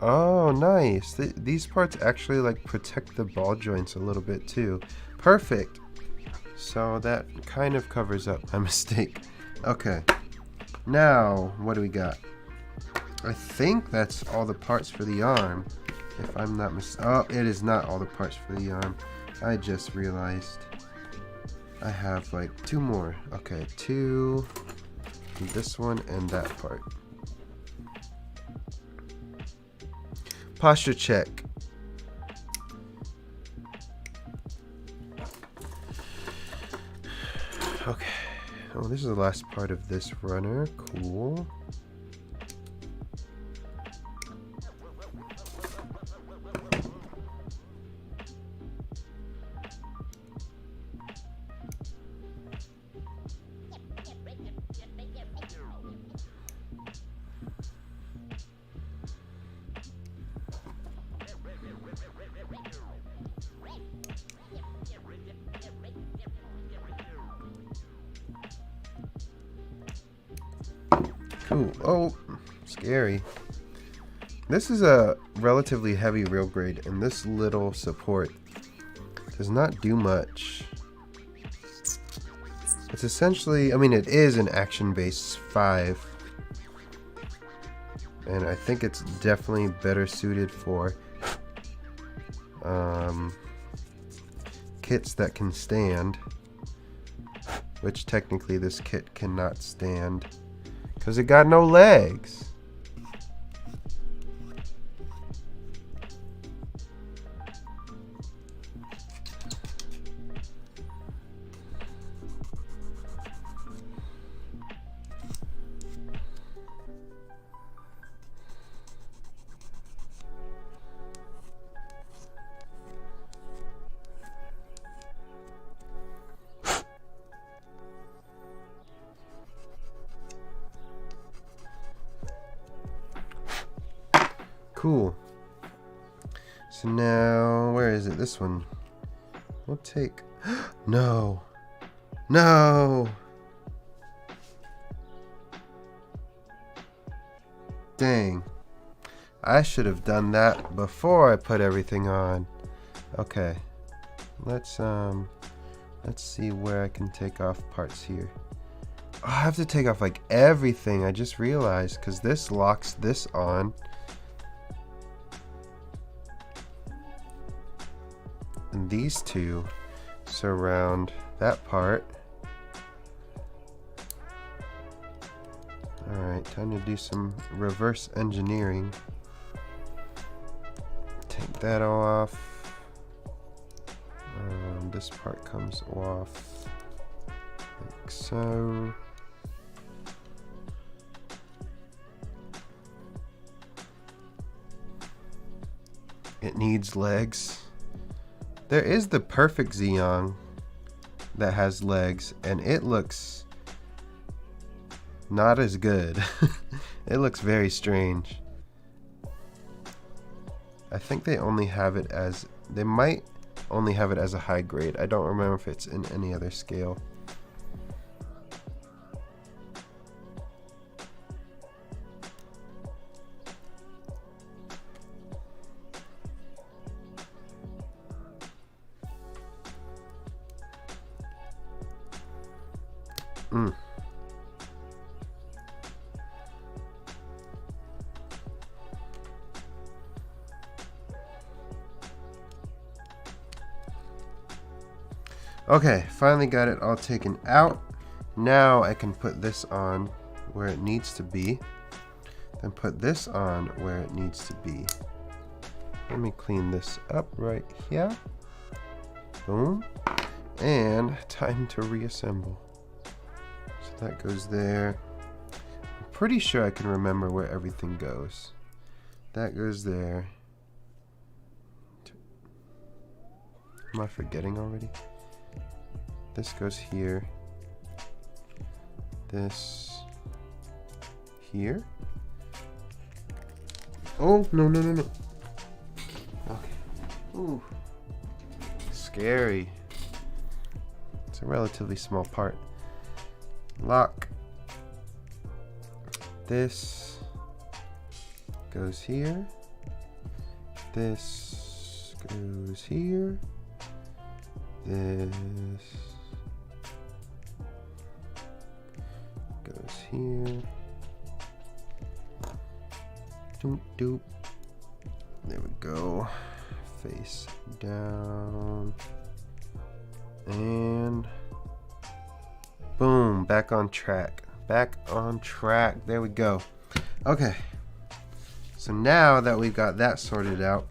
Oh, nice. These parts actually like protect the ball joints a little bit too. Perfect. So that kind of covers up my mistake. Okay. Now, what do we got? I think that's all the parts for the arm. If I'm not oh, it is not all the parts for the arm. I just realized I have like 2 more. Okay, 2. This one and that part. Posture check. Okay. Oh, this is the last part of this runner. Cool. Ooh, oh, scary. This is a relatively heavy rail grade, and this little support does not do much. It's essentially, I mean, it is an action base 5. And I think it's definitely better suited for kits that can stand. Which technically this kit cannot stand. Because it got no legs. Cool. So now, where is it? This one. We'll take... No! No! Dang. I should have done that before I put everything on. Okay. Let's see where I can take off parts here. Oh, I have to take off like everything. I just realized, because this locks this on. And these two surround that part. Alright, time to do some reverse engineering. Take that off. This part comes off like so. It needs legs. There is the perfect Zeong that has legs, and it looks not as good. It looks very strange. I think they only have it as, they might only have it as a high grade. I don't remember if it's in any other scale. Okay, finally got it all taken out. Now I can put this on where it needs to be. Then put this on where it needs to be. Let me clean this up right here. Boom. And time to reassemble. So that goes there. I'm pretty sure I can remember where everything goes. That goes there. Am I forgetting already? This goes here. This here. Oh, no, no, no, no. Okay. Ooh. Scary. It's a relatively small part. Lock. This goes here. This goes here. This goes here. Doop doop. There we go. Face down. And boom, back on track. Back on track. There we go. Okay. So now that we've got that sorted out,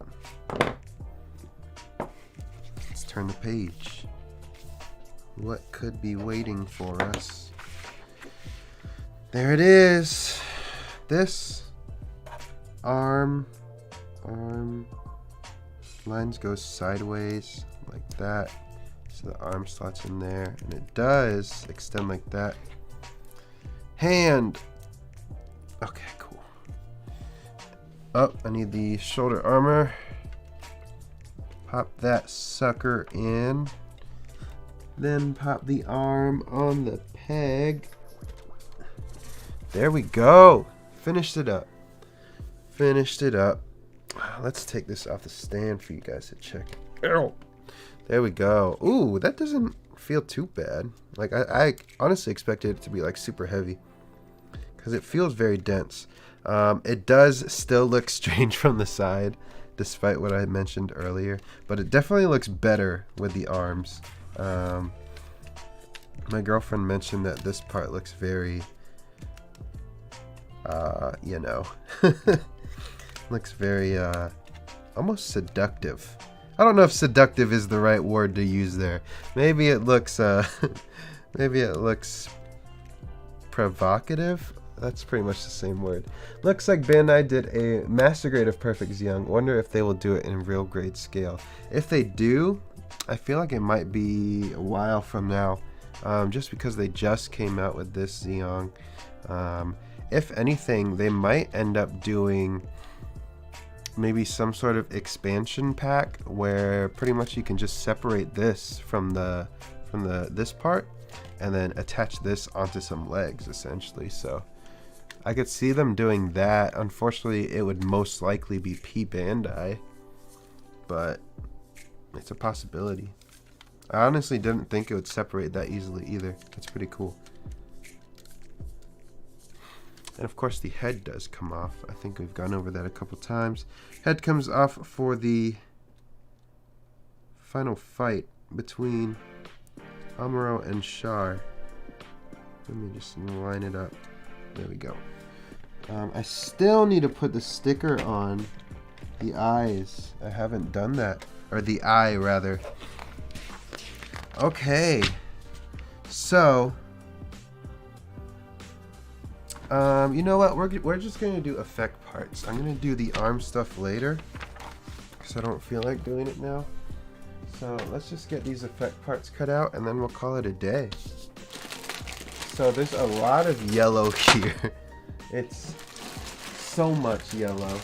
let's turn the page. What could be waiting for us? There it is. This arm lines go sideways like that. So the arm slots in there, and it does extend like that. Hand. Okay, cool. Oh, I need the shoulder armor. Pop that sucker in. Then pop the arm on the peg. There we go. Finished it up. Finished it up. Let's take this off the stand for you guys to check. Ow. There we go. Ooh, that doesn't feel too bad. Like, I honestly expected it to be like super heavy because it feels very dense. It does still look strange from the side, despite what I mentioned earlier, but it definitely looks better with the arms. My girlfriend mentioned that this part looks very, you know, looks very, almost seductive. I don't know if seductive is the right word to use there. Maybe it looks, maybe it looks provocative. That's pretty much the same word. Looks like Bandai did a master grade of Perfect Zeong. Wonder if they will do it in real grade scale. If they do, I feel like it might be a while from now, just because they just came out with this Zeong. If anything, they might end up doing maybe some sort of expansion pack where pretty much you can just separate this from this part and then attach this onto some legs, essentially. So I could see them doing that. Unfortunately, it would most likely be P Bandai, but it's a possibility. I honestly didn't think it would separate that easily either. That's pretty cool. And of course the head does come off. I think we've gone over that a couple times. Head comes off for the final fight between Amuro and Char. Let me just line it up. There we go. I still need to put the sticker on the eyes. I haven't done that. Or the eye, rather. Okay. So you know what? We're just gonna do effect parts. I'm gonna do the arm stuff later because I don't feel like doing it now. So let's just get these effect parts cut out and then we'll call it a day. So there's a lot of yellow here. It's so much yellow.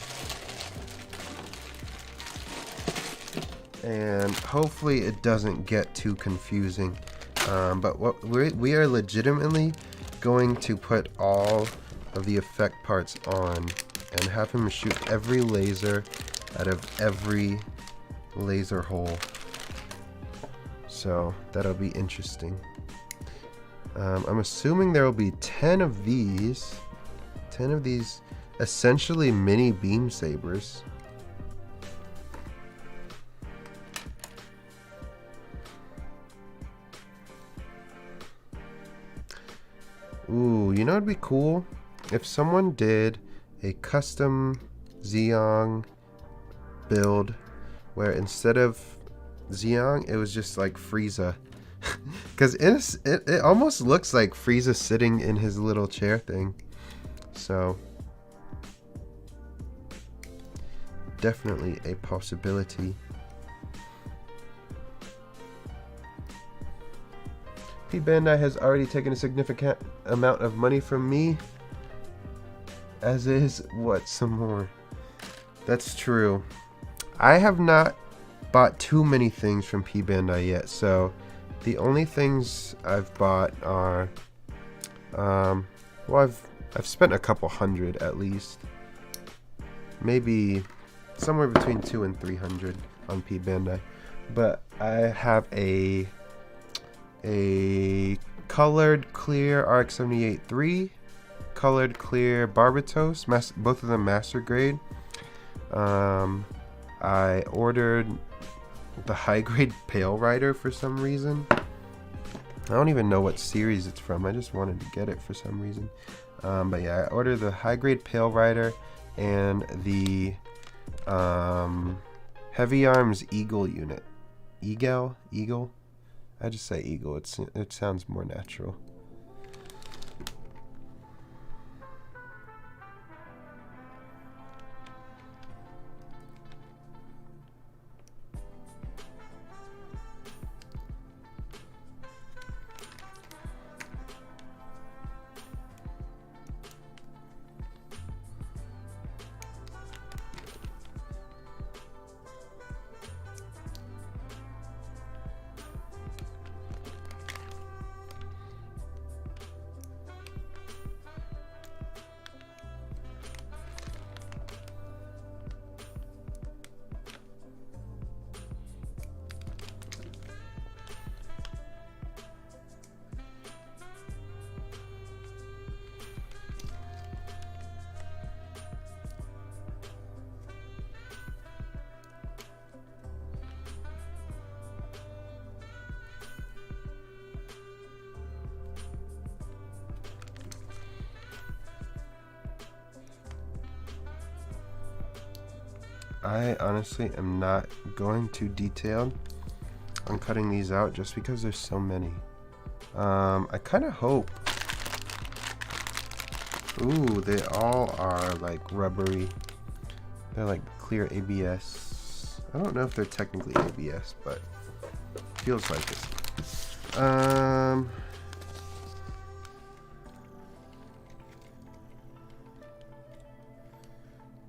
And hopefully it doesn't get too confusing. But what we are legitimately going to put all of the effect parts on and have him shoot every laser out of every laser hole. So that'll be interesting. I'm assuming there will be 10 of these essentially mini beam sabers. Ooh, you know what'd be cool? If someone did a custom Zeong build where instead of Zeong, it was just like Frieza. Because it almost looks like Frieza sitting in his little chair thing. So, definitely a possibility. P Bandai has already taken a significant amount of money from me. As is, what, some more? That's true. I have not bought too many things from P Bandai yet, so the only things I've bought are, well, I've spent a couple hundred at least. Maybe somewhere between 200 and 300 on P Bandai. But I have a colored clear RX-78-3, colored clear Barbatos, both of them master grade. I ordered the high grade Pale Rider for some reason. I don't even know what series it's from. I just wanted to get it for some reason. But yeah, I ordered the high grade Pale Rider and the Heavy Arms Eagle unit. Eagle? I just say Eagle. It sounds more natural. I honestly am not going too detailed on cutting these out just because there's so many. I kind of hope. Ooh, they all are like rubbery. They're like clear ABS. I don't know if they're technically ABS, but feels like it.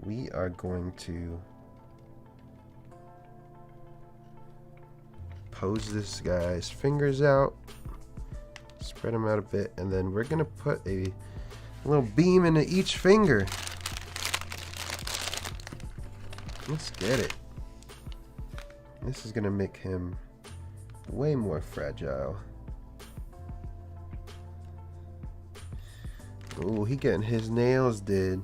We are going to pose this guy's fingers out, spread them out a bit, and then we're gonna put a little beam into each finger. Let's get it. This is gonna make him way more fragile. Ooh, he getting his nails did.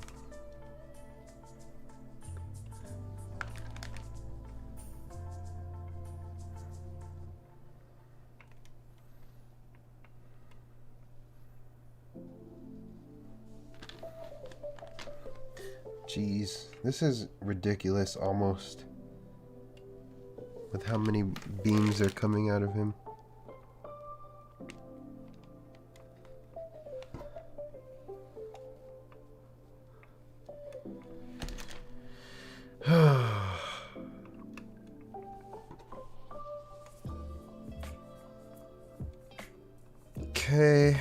Jeez, this is ridiculous almost with how many beams are coming out of him. Okay.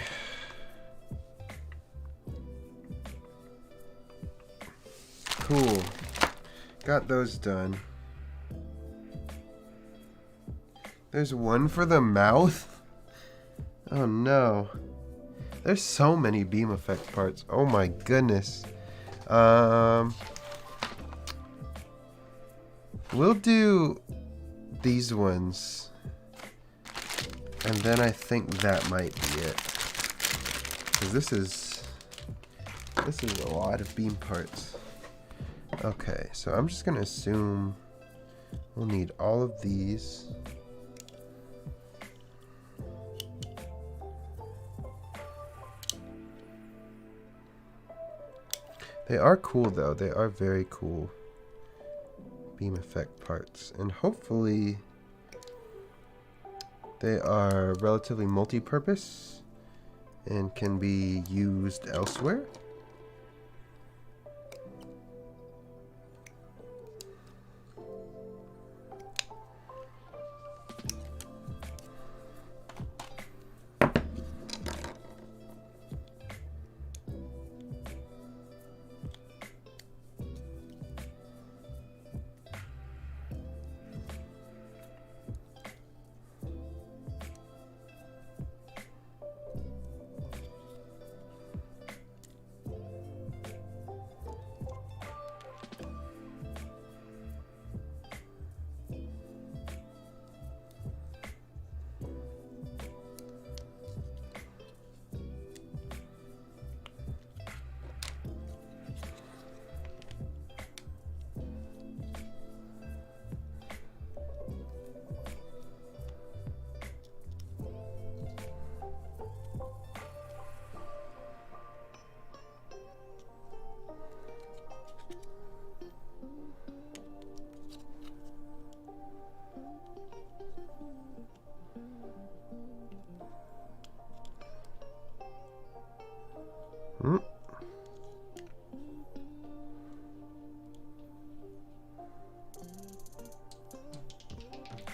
Cool. Got those done. There's one for the mouth? Oh no. There's so many beam effect parts. Oh my goodness. We'll do these ones. And then I think that might be it. Because this is a lot of beam parts. Okay, so I'm just gonna assume we'll need all of these. They are cool though, they are very cool beam effect parts, and hopefully they are relatively multi-purpose and can be used elsewhere.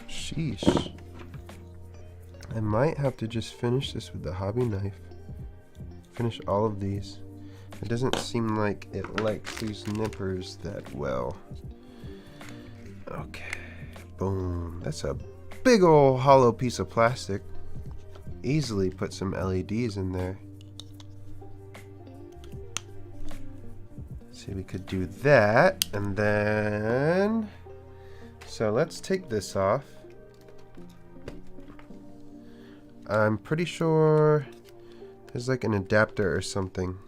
Sheesh. I might have to just finish this with the hobby knife. Finish all of these. It doesn't seem like it likes these nippers that well. Okay. Boom. That's a big old hollow piece of plastic. Easily put some LEDs in there. See, we could do that, and then so let's take this off. I'm pretty sure there's like an adapter or something.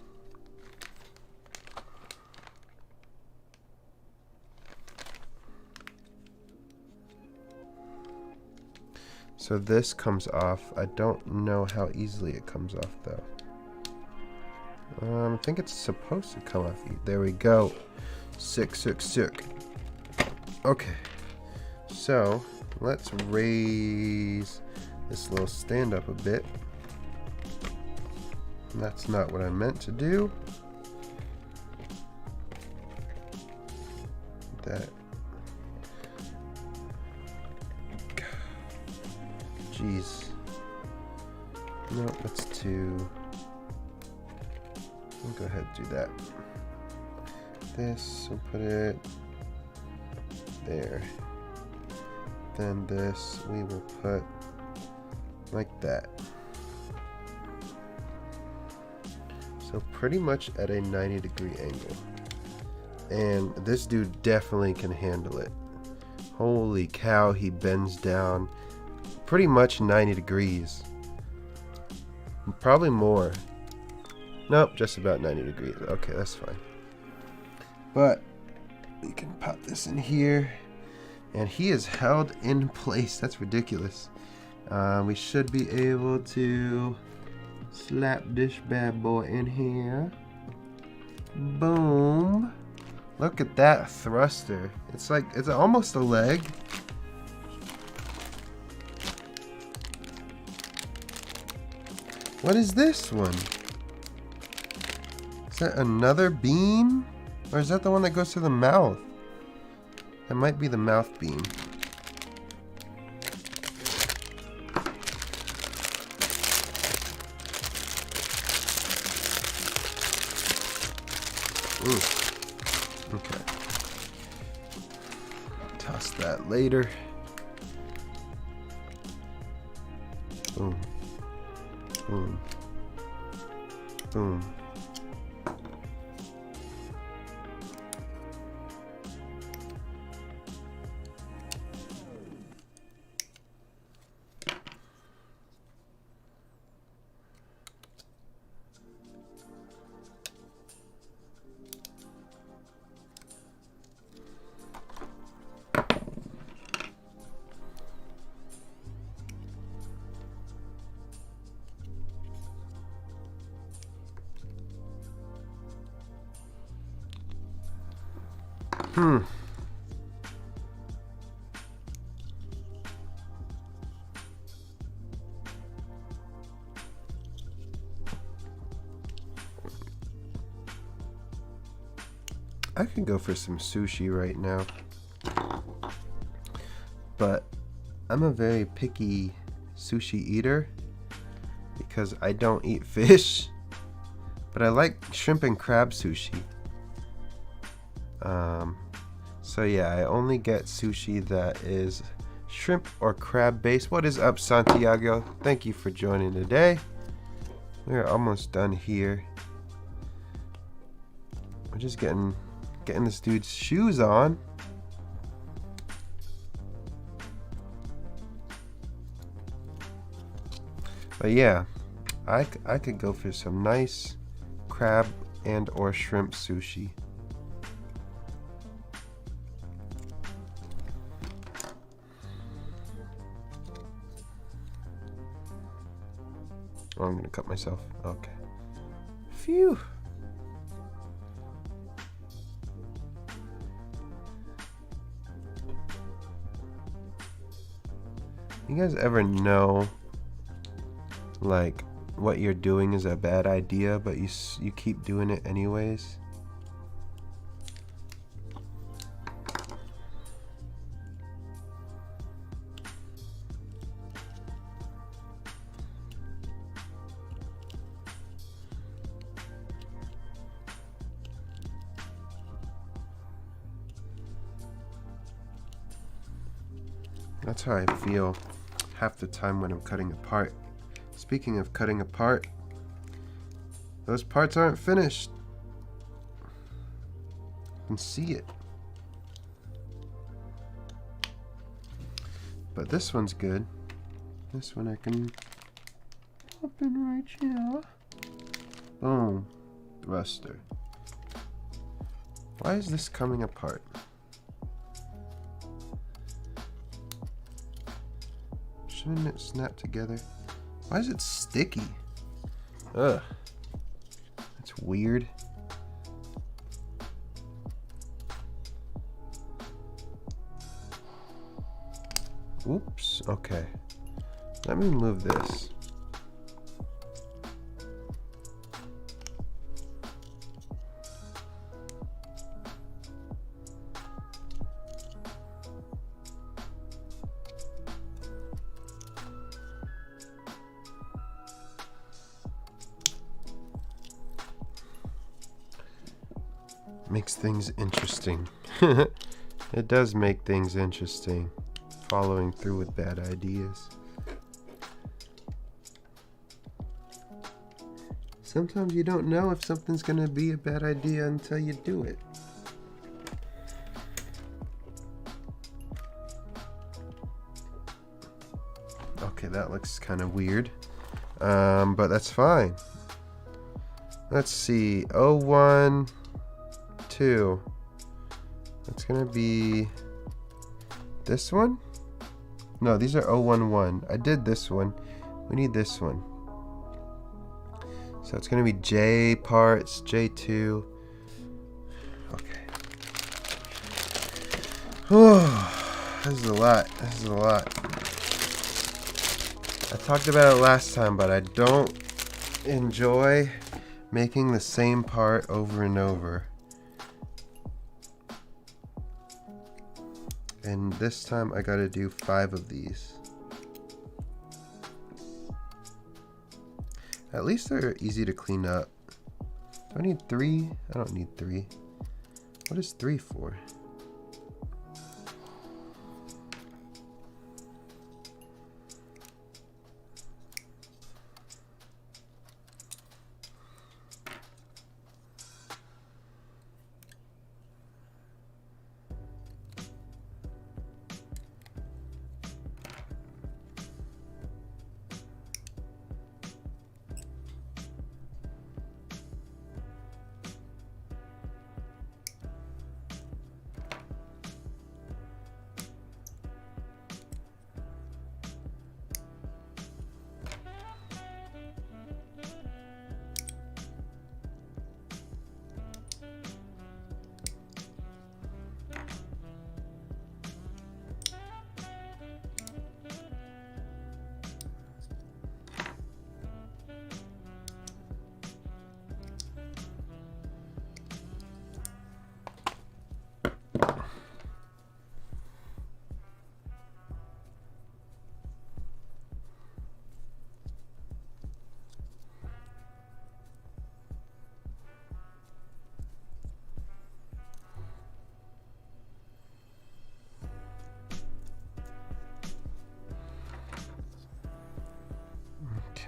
So this comes off. I don't know how easily it comes off though. I think it's supposed to come off. There we go. Sick, sick, sick. Okay, so let's raise this little stand up a bit. That's not what I meant to do. That. Jeez. No, that's two. We'll go ahead and do that. This, we'll put it there. Then this, we will put like that. So pretty much at a 90-degree angle. And this dude definitely can handle it. Holy cow, he bends down pretty much 90 degrees. Probably more. Nope, just about 90 degrees. Okay, that's fine. But we can pop this in here. And he is held in place. That's ridiculous. We should be able to slap this bad boy in here. Boom. Look at that thruster. It's like, it's almost a leg. What is this one? Is that another beam? Or is that the one that goes to the mouth? That might be the mouth beam. Ooh. Okay. Toss that later. Boom. Boom. Boom. I could go for some sushi right now, but I'm a very picky sushi eater because I don't eat fish, but I like shrimp and crab sushi. So yeah, I only get sushi that is shrimp or crab based. What is up, Santiago? Thank you for joining today. We're almost done here. We're just getting this dude's shoes on. But yeah, I could go for some nice crab and or shrimp sushi. Oh, I'm gonna cut myself. Okay. Phew. You guys ever know, like, what you're doing is a bad idea, but you keep doing it anyways? That's how I feel half the time when I'm cutting apart. Speaking of cutting apart, those parts aren't finished. You can see it. But this one's good. This one I can open right here. Boom. Thruster. Why is this coming apart? Shouldn't it snap together? Why is it sticky? Ugh. That's weird. Oops, okay. Let me move this. Makes things interesting. It does make things interesting. Following through with bad ideas. Sometimes you don't know if something's gonna be a bad idea until you do it. Okay, that looks kind of weird. But that's fine. Let's see. 01, 2. It's gonna be this one? No, these are 011. I did this one. We need this one. So it's gonna be J parts, J2. Okay. Oh, this is a lot. This is a lot. I talked about it last time, but I don't enjoy making the same part over and over. And this time I gotta do 5 of these. At least they're easy to clean up. Do I need 3? I don't need 3. What is 3 for?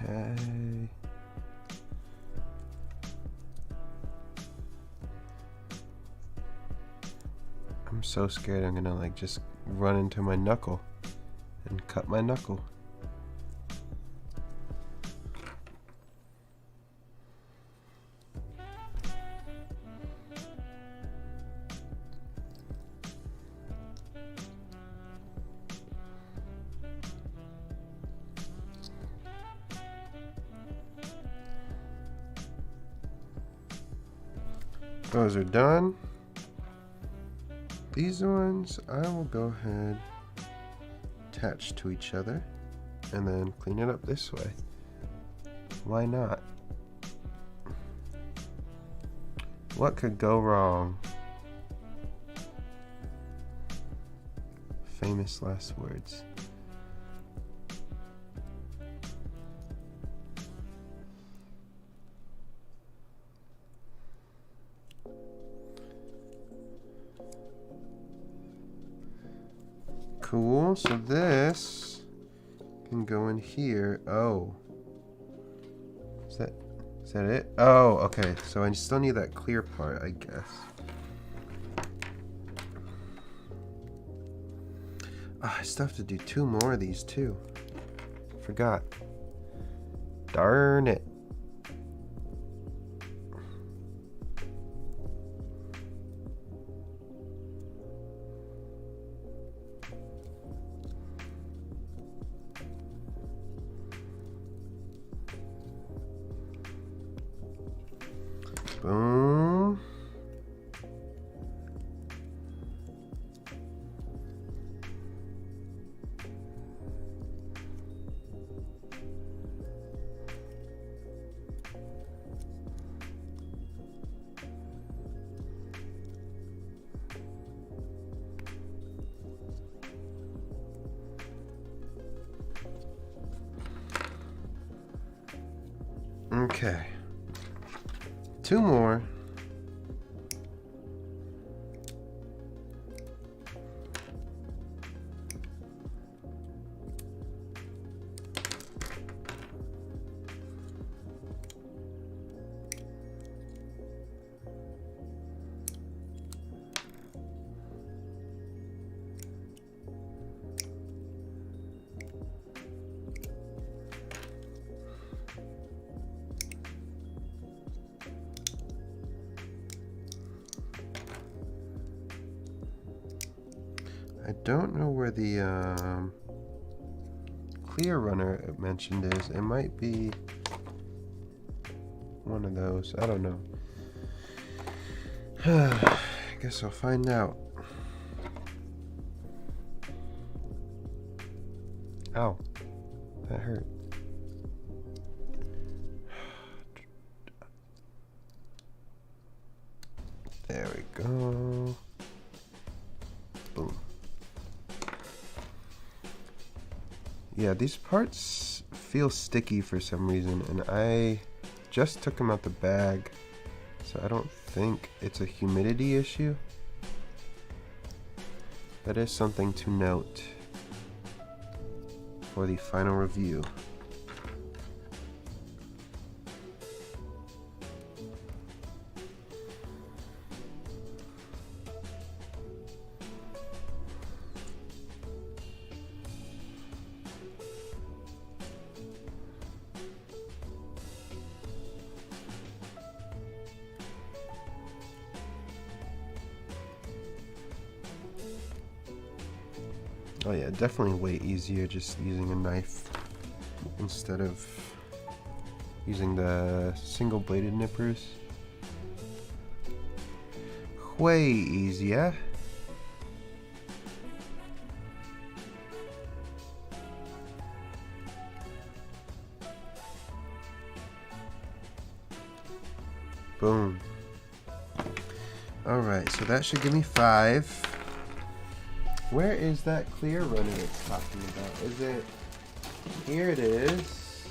Okay. I'm so scared I'm gonna like just run into my knuckle and cut my knuckle. Those are done. These ones I will go ahead, attach to each other, and then clean it up this way. Why not? What could go wrong? Famous last words. Cool, so this can go in here. Oh. Is that it? Oh, okay. So I still need that clear part, I guess. Oh, I still have to do 2 more of these too. Forgot. Darn it. Boom. Okay. 2 more. I don't know where the clear runner it mentioned is. It might be one of those. I don't know. I guess I'll find out. Ow. That hurt. There we go. Boom. Yeah, these parts feel sticky for some reason, and I just took them out the bag, so I don't think it's a humidity issue. That is something to note for the final review. Oh yeah, definitely way easier just using a knife instead of using the single bladed nippers. Way easier. Boom. Alright, so that should give me 5. Where is that clear runner it's talking about? Is it... Here it is.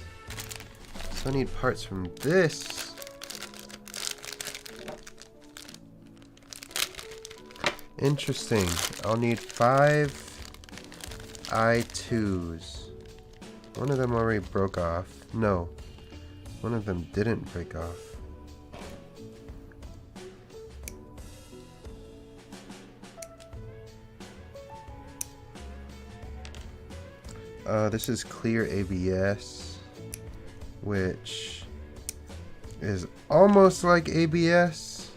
So I need parts from this. Interesting. I'll need 5 I2s. One of them already broke off. No. One of them didn't break off. This is clear ABS, which is almost like ABS,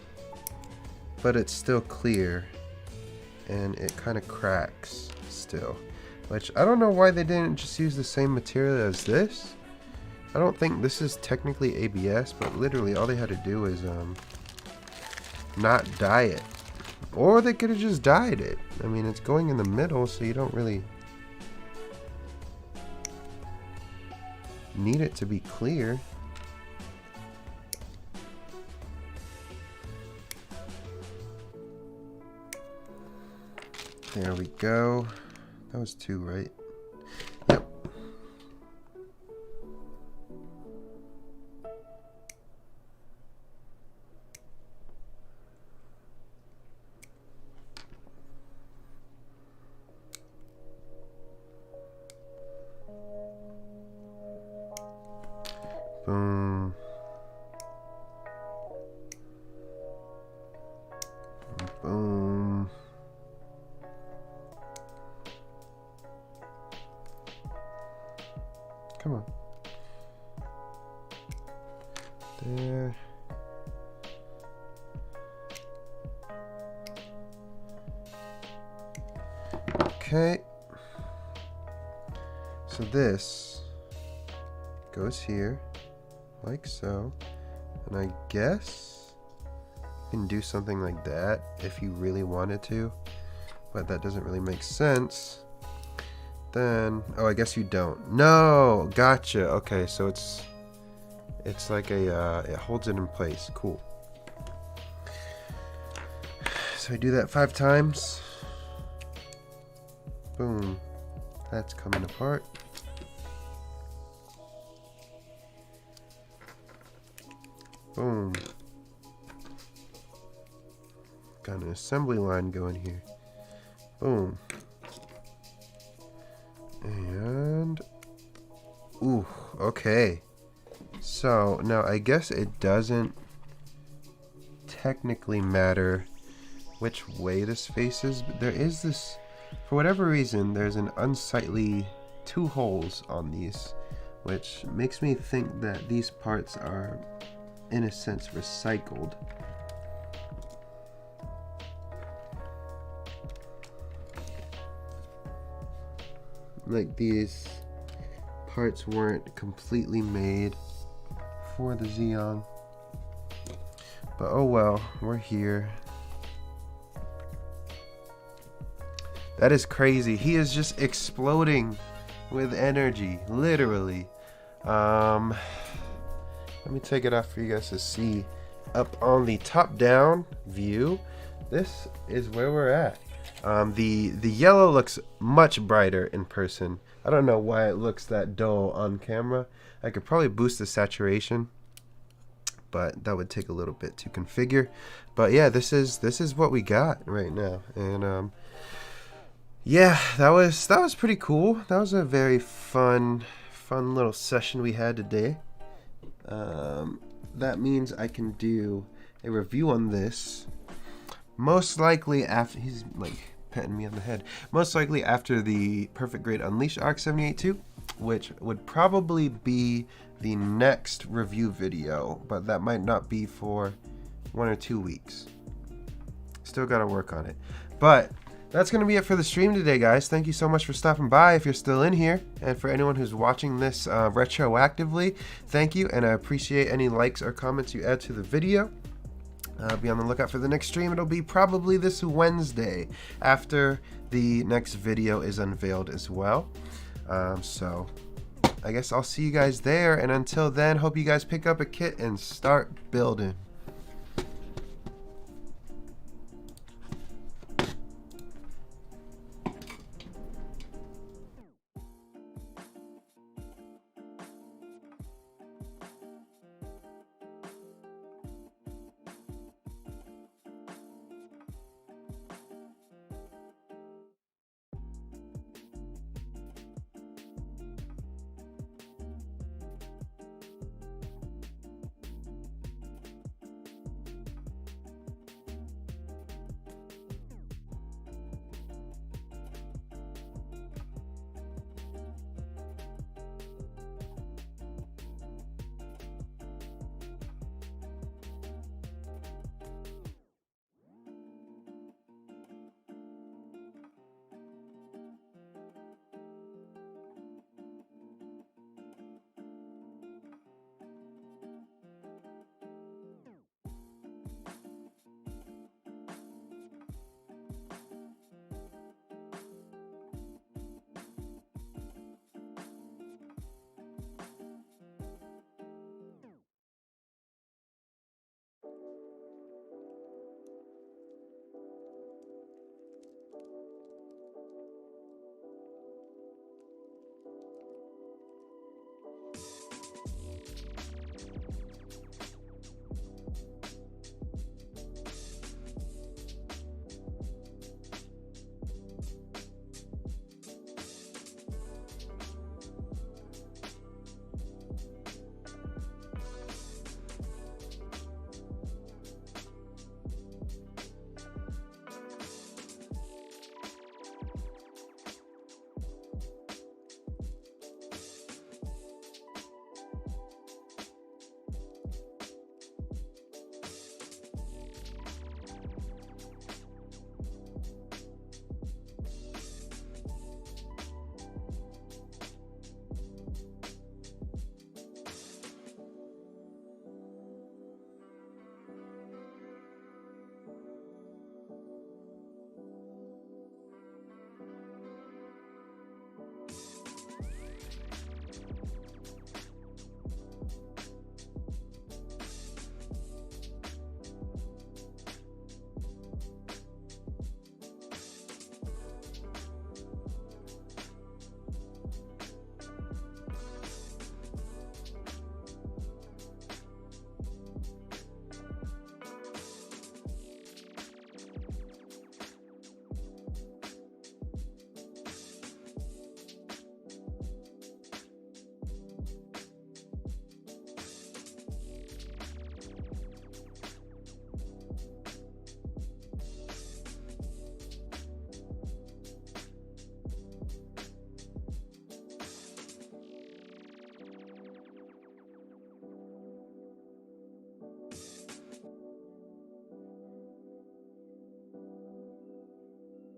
but it's still clear, and it kind of cracks still, which I don't know why they didn't just use the same material as this. I don't think this is technically ABS, but literally all they had to do is not dye it, or they could have just dyed it. I mean, it's going in the middle, so you don't really need it to be clear. There we go. That was 2, right? Yep. Boom. Boom. Come on. There. Okay. So this goes here, like so. And I guess you can do something like that if you really wanted to, but that doesn't really make sense. Then, oh, I guess you don't. No, gotcha. Okay, so it's like a, it holds it in place. Cool. So I do that 5 times. Boom. That's coming apart. Boom. Got an assembly line going here. Boom. And ooh, okay. So now I guess it doesn't technically matter which way this faces, but there is this, for whatever reason, there's an unsightly 2 holes on these, which makes me think that these parts are, in a sense, recycled. Like these parts weren't completely made for the Zeong. But oh well, we're here. That is crazy. He is just exploding with energy, literally. Let me take it off for you guys to see. Up on the top-down view, this is where we're at. The yellow looks much brighter in person. I don't know why it looks that dull on camera. I could probably boost the saturation, but that would take a little bit to configure. But yeah, this is what we got right now, and yeah, that was pretty cool. That was a very fun little session we had today. That means I can do a review on this. Most likely after, he's like patting me on the head. Most likely after the Perfect Grade Unleashed RX 78-2, which would probably be the next review video, but that might not be for 1 or 2 weeks. Still gotta work on it. But that's going to be it for the stream today, guys. Thank you so much for stopping by if you're still in here. And for anyone who's watching this retroactively, thank you. And I appreciate any likes or comments you add to the video. Be on the lookout for the next stream. It'll be probably this Wednesday after the next video is unveiled as well. So I guess I'll see you guys there. And until then, hope you guys pick up a kit and start building.